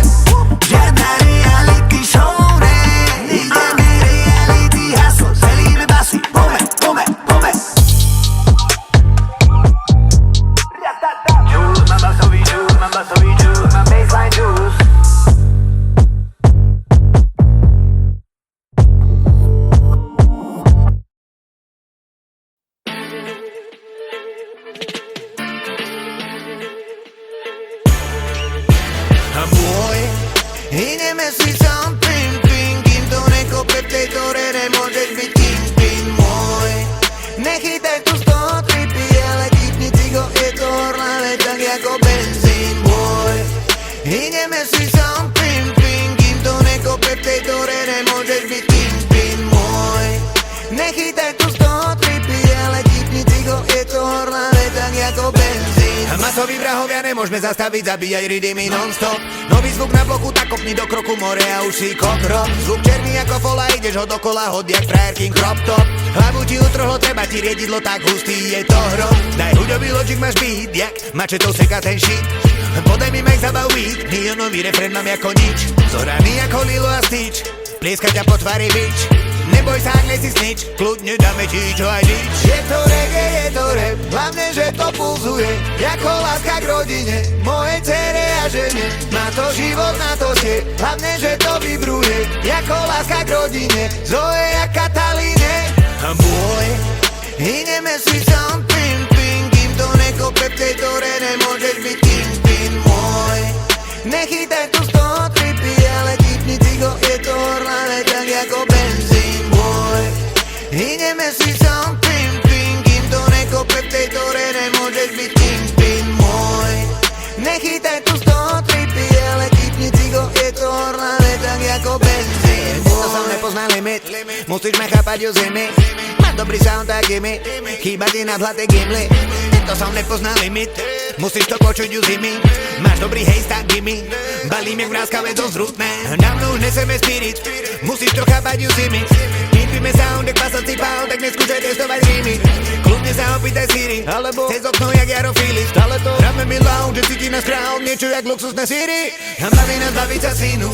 žiadna reality show, nejdeme reality hustle, celíme basy, ome. Mám basový juice, mám baseline juice. A môj, ideme si sám ping, kým to nekope v tej dore, nemôžeš byť kingpin môj. Nechytaj tu z toho tripy, ale tipni cigo, je to horlavé, tak ako benzín môj. Ideme si sám ping, kým to nekope v tej dore, nemôžeš byť kingpin môj. Nechytaj tu z toho tripy, ale tipni cigo, je to horlavé, tak ako benzín. Masoví vrahovia nemôžeme zastaviť, zabíjaj rydymy non-stop. Nový zvuk na bloku, tak kopni do kroku more a už si kokrok. Zvuk černý ako fola, ideš ho dokola, hod jak frajerkin crop top. Hlavu ti utrhlo, treba ti riedidlo, tak hustý je to hrom. Daj huďový logic, máš beat, jak mačetou seka ten shit. Podaj mi mic, zabav beat, neonový refrén mám ako nič. Zoraný ako Lilo a Stitch, plieska ťa po tvári bič. Neboj sa, ak nesi snitch, kľudne dáme ti čo aj nič. Je to reggae, je to rap, hlavne, že to pulzuje, jako láska k rodine, mojej dcere a žene. Má to život, na to ste, hlavne, že to vibruje, jako láska k rodine, Zoe a Katalíne. A môj, ideme si sám ping, kým to nekope v tej dore, nemôžeš byť kingpin môj. Nechytaj tu z toho tripy, ale tipni cigo, je to horlavé, tak ako benzín môj. Ideme si sám ping, kým to nekope v tej dore, nemôžeš byť kingpin môj. Nechytaj tu z toho tripy, ale tipni cigo, je to horlavé, tak ako benzín môj. To som nepozná limit, musíš ma chápať o zemi. Máš dobrý sound, tak gimme, chýba ti na zlaté gimly. To som nepozná limit, musíš to počuť u zimy. Máš dobrý hejs, tak gimme, balím jak mrázkavé do zrutné. Dávno už neseme spirit, musíš to chápať u zimy. Pípime sound, jak pasací pál, tak neskúšaj testovať rímy. Kľudne sa opýtaj Siri, alebo cez okno jak Jaro Filip. Stále to hráme mi lounge, že cíti nás crowd, niečo jak luxusné síry. A baví nás baviť sa synu,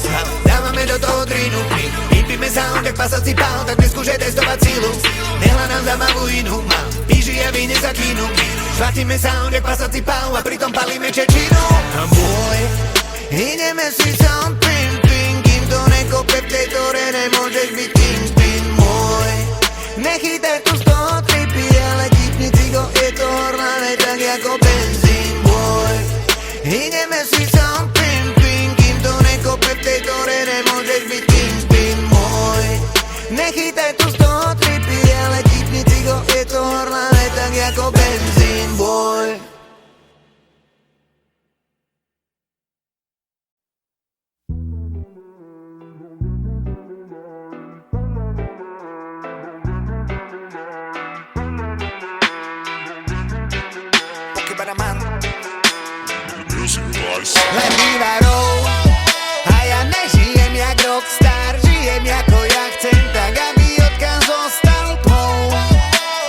dávame do toho drínu. Pípime sound, jak pasací pál, tak neskúšaj testovať sílu. Nehľadám zábavu inú, mám píži a víne za kínu. Zlatíme sound, jak pasací pál, a pritom palíme čečinu. A môj, ideme si sám ping, kým to nekope v tej dore, nemôžeš byť kingpin môj. Nechytaj tu z toho tripy, ale tipni cigo, je to horlavé, tak ako benzín. Ideme si sám pin, pin, kým to nekope v tejto hre, nemôžeš byť kingpin môj. Nechytaj tu z toho tripy, ale tipni cigo, je to horlané tak jako benzín, boy. Len vývarou a ja nežijem jak rockstar, žijem jako ja chcem, tak aby odkaz zostal tmou.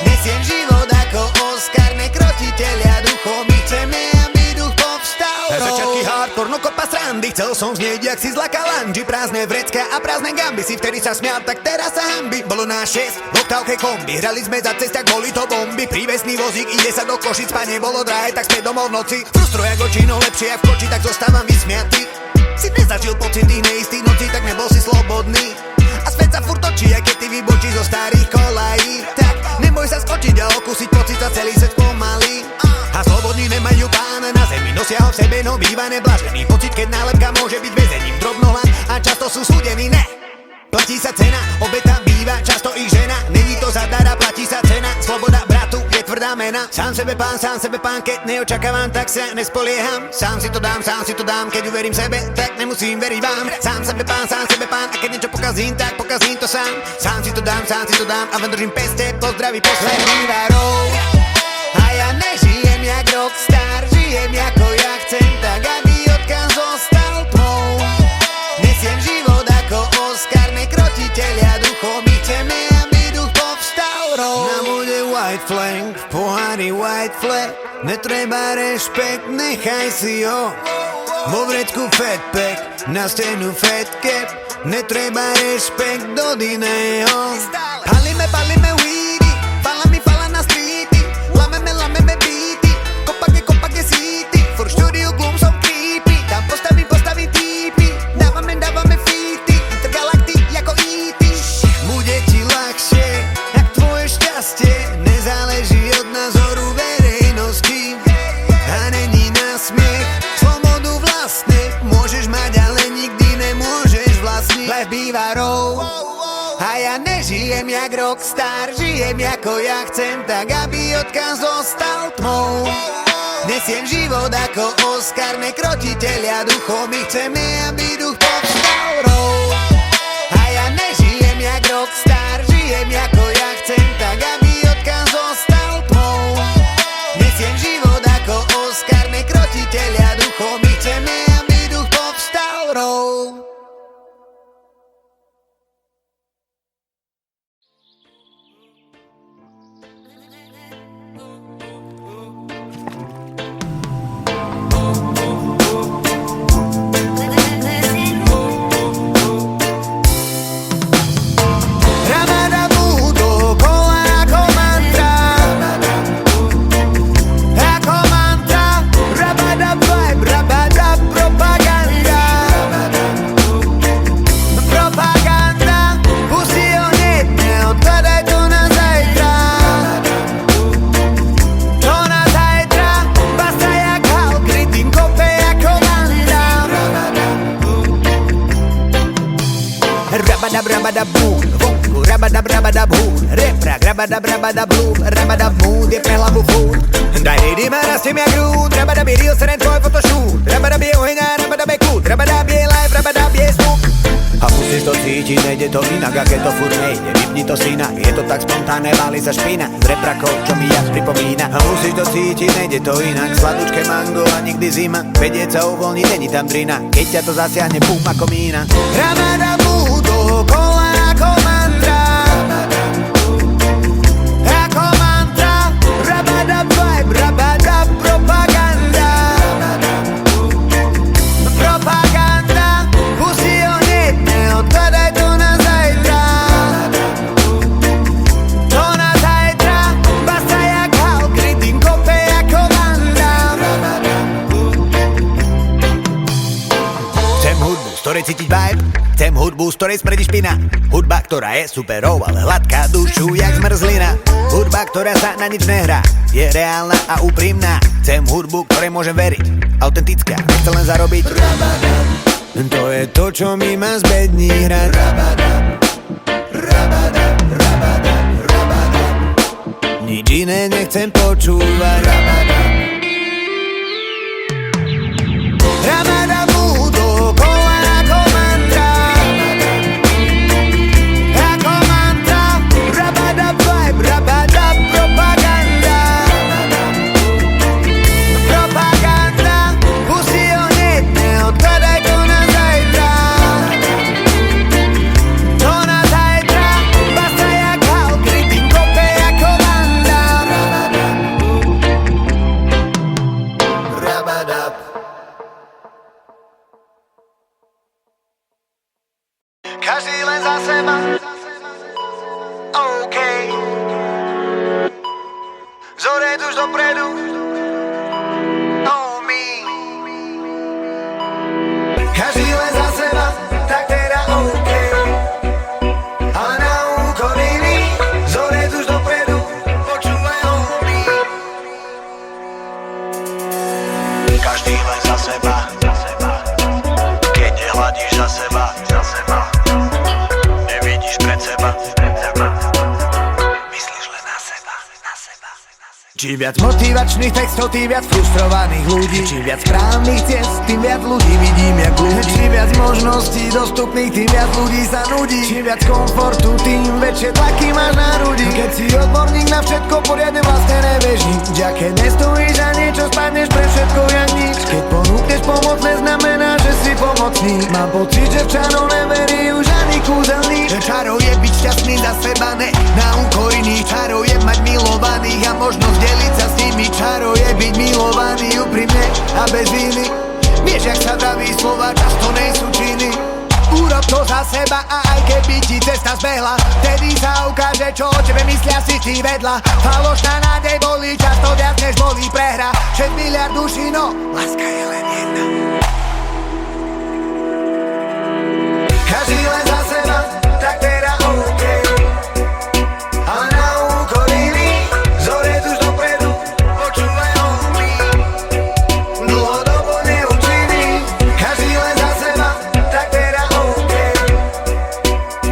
Nesiem život ako Oscar, nekrotiteľia duchom, my chceme, aby duch povstal. Začiatky hardcore, no kopa srandy, chcel som znieť jak si zlaka lanži, prázdne vrecka a prázdne gamby, si vtedy sa smial, tak teraz sa hanbi. Bolo nás 6 v oktávke kombi, hrali sme za cestách, boli to bomby, prívesný vozík, ide sa do Košic, spanie bolo drahé, tak späť domov v noci. Frustruje ako čino, lepšie jak v koči, tak zostávam vysmiatý. Si nezažil pocit tých neistých nocí, tak nebol si slobodný. A svet sa furt točí, aj keď ty vybočíš zo starých kolají. Tak neboj sa skočiť a okúsiť pocit, a celý svet pomalý. A slobodní nemajú pána na zemi, nosia ho v sebe, no býva neblažený pocit, keď nálepka môže byť väzením. Drobnohľad a často sú súdení, ne. Platí sa cena, obeta býva často ich žena. Není to zadara, platí sa cena. Sloboda bratu je tvrdá mena. Sám sebe pán, keď neočakávam, tak sa nespolieham. Sám si to dám, keď uverím sebe, tak nemusím veriť vám. Sám sebe pán, a keď niečo pokazím, tak pokazím to sám. Sám si to dám, a ven držím peste, pozdraví posledný vývarov. A ja nežijem jak rockstar, žijem ako ja chcem, tak aby odkaz zostal tmou. Nesiem život ako Oscar, nekrotiteľia duchom, my chceme, aby duch povstal rou. Na bude white flag, v pohári white flag, netreba rešpekt, nechaj si ho. Vo vrecku fat pack, na stenu fat cap, netreba rešpekt do iného. Palíme weedy, fala na streety, lameme beaty, kopak je city, for štúdiu glum som creepy, tam postaví týpy, dávame feety, intergalakty jako E.T. Bude ti ľahšie, jak tvoje šťastie, nezáleží od názoru verejnosti a není na smiech, slobodu vlastne môžeš mať, ale nikdy nemôžeš vlastniť. Life býva rou a ja nežijem jak rockstar, žijem ako ja chcem, tak aby odkaz zostal tmou. Nesiem život ako Oscar, nekrotiteľia duchom, my chceme, aby duch povstal rou. A ja nežijem jak rockstar, žijem ako ja chcem, tak aby odkaz zostal tmou. Nesiem život ako Oscar, nekrotiteľia duchom, my chceme, aby duch povstal rou. Rabadabradabhu, rabadabmood je pre hlavu furt. Daj rady ma rastiem jak rúd, rabadab je real, seren tvoj photoshoot. Rabadab je ohňa, rabadab je kút, rabadab je live, rabadab je zvuk. A musíš to cítiť, nejde to inak, a keď to furt nejde, vypni to syna, je to tak spontánne, váli sa špina z reprakov, čo mi jak pripomína. A musíš to cítiť, nejde to inak, sladúčke mango a nikdy zima, vedieť sa uvoľní, není tam drina, keď ťa to zasiahne, pum ako mína. Rabadabhu dookola ako mantra, ako mantra, rabadab vibe, rabadab propaganda, propaganda, pusti ho hneď, neodkladaj to na zajtra, to na zajtra, basta jak Hulk, rytm kope ako Vanda. Chcem hudbu, z ktorej cítiť vibe, Chcem hudbu, z ktorej smrdí špina. Hudba, ktorá je superov, ale hladká dušu jak zmrzlina. Hudba, ktorá sa na nič nehrá, je reálna a úprimná. Chcem hudbu, ktorej môžem veriť, autentická, nechcem len zarobiť. To je to, čo mi má zbední hrať. Nič iné nechcem počúvať. Rabadabu dookola ako mantra. Ako mantra. Rabadab vibe, rabadab propaganda. Propaganda. Pusti ho hneď, neodkladaj to na zajtra. To na zajtra. Basta jak Hulk, rytm kope ako Vanda. Rabadab. Každý len za seba. OK. Zored už dopredu. Oh me. Každý len za seba, tak teda OK. A na úkor iných. Zored už dopredu. Počúvaj oh me. Každý len za seba. Keď nehľadíš za seba. Nevidíš pred seba. Myslíš len na seba. Čím viac motivačných textov, tým viac frustrovaných ľudí. Čím viac správnych ciest, tým viac ľudí vidím jak ľudí. Čím viac možností dostupných, tým viac ľudí sa nudí. Čím viac komfortu, tým väčšie tlaky máš na hrudi. Keď si odborník na všetko, poriadne vlastne nevieš nič. A keď nestojíš a niečo, spadneš pre všetko jak nič. Keď ponúkneš pomoc, neznamená, že si pomocný. Mám pocit, že v čarov neverí už ani kúzelník. Čarou je byť šťastný za seba, ne na úkor iných. Čarou je mať milovaných a možnosť deliť sa s nimi. Čarou je byť milovaný úprimne a bez viny. Vieš, jak sa vraví slova, často nejsú činy. Urob to za seba a aj keby ti cesta zbehla, vtedy sa ukáže, čo o tebe myslia si ti vedľa. Falošná nádej bolí často viac, než bolí prehra. 6 miliard duší, no láska je len jedna. Každý len za seba, tak teda OK. A na úkor iných, zored už dopredu. Počúvaj oh me. Dlhodobo neúčinný. Každý len za seba, tak teda OK.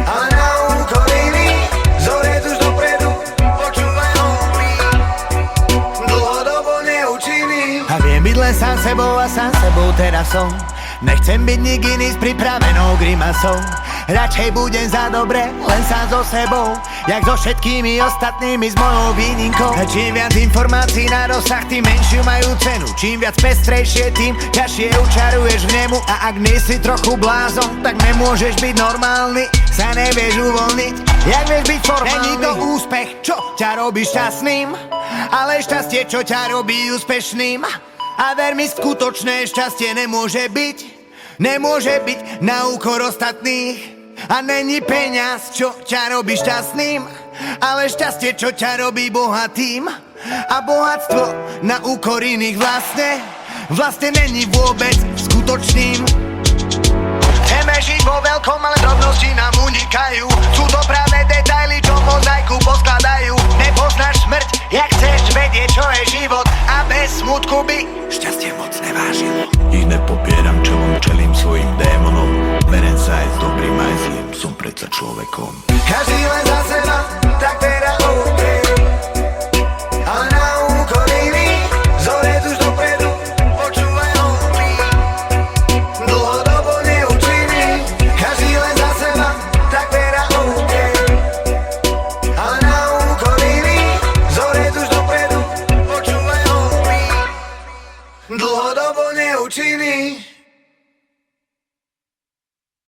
A na úkor iných, zored už dopredu. Počúvaj oh me. Dlhodobo neúčinný. A viem byť len sám sebou a sám sebou teraz som. Nechcem byť nik iný s pripravenou grimasou. Radšej budem za dobre, len sám so sebou, jak so všetkými ostatnými s mojou výnimkou. Čím viac informácií na dosah, tým menšiu majú cenu. Čím viac pestrejšie, tým ťažšie učaruješ v nemu. A ak nie si trochu blázon, tak nemôžeš byť normálny. Sa nevieš uvoľniť, jak vieš byť formálny. Není to úspech, čo ťa robí šťastným, ale šťastie, čo ťa robí úspešným. A ver mi, skutočné šťastie nemôže byť na úkor ostatných. A není peňaz, čo ťa robí šťastným, ale šťastie, čo ťa robí bohatým. A bohatstvo na úkor iných vlastne není vôbec skutočným. Chceme žiť vo veľkom, ale drobnosti nám unikajú. Sú to práve detaily, čo mozaiku poskladajú. Nepoznáš smrť, jak chceš vedieť, čo je život. A bez smutku by šťastie moc nevážilo. Ich nepopieram, čelím svojim démonom. Berem sa aj s dobrým aj zlým, som predsa človekom. Každý len za seba, tak teda OK. A na úkor iných, zored už dopredu. Počúvaj oh me. Dlhodobo neúčinný. Každý len za seba, tak teda OK. A na úkor iných, zored už dopredu. Počúvaj oh me. Dlhodobo neúčinný.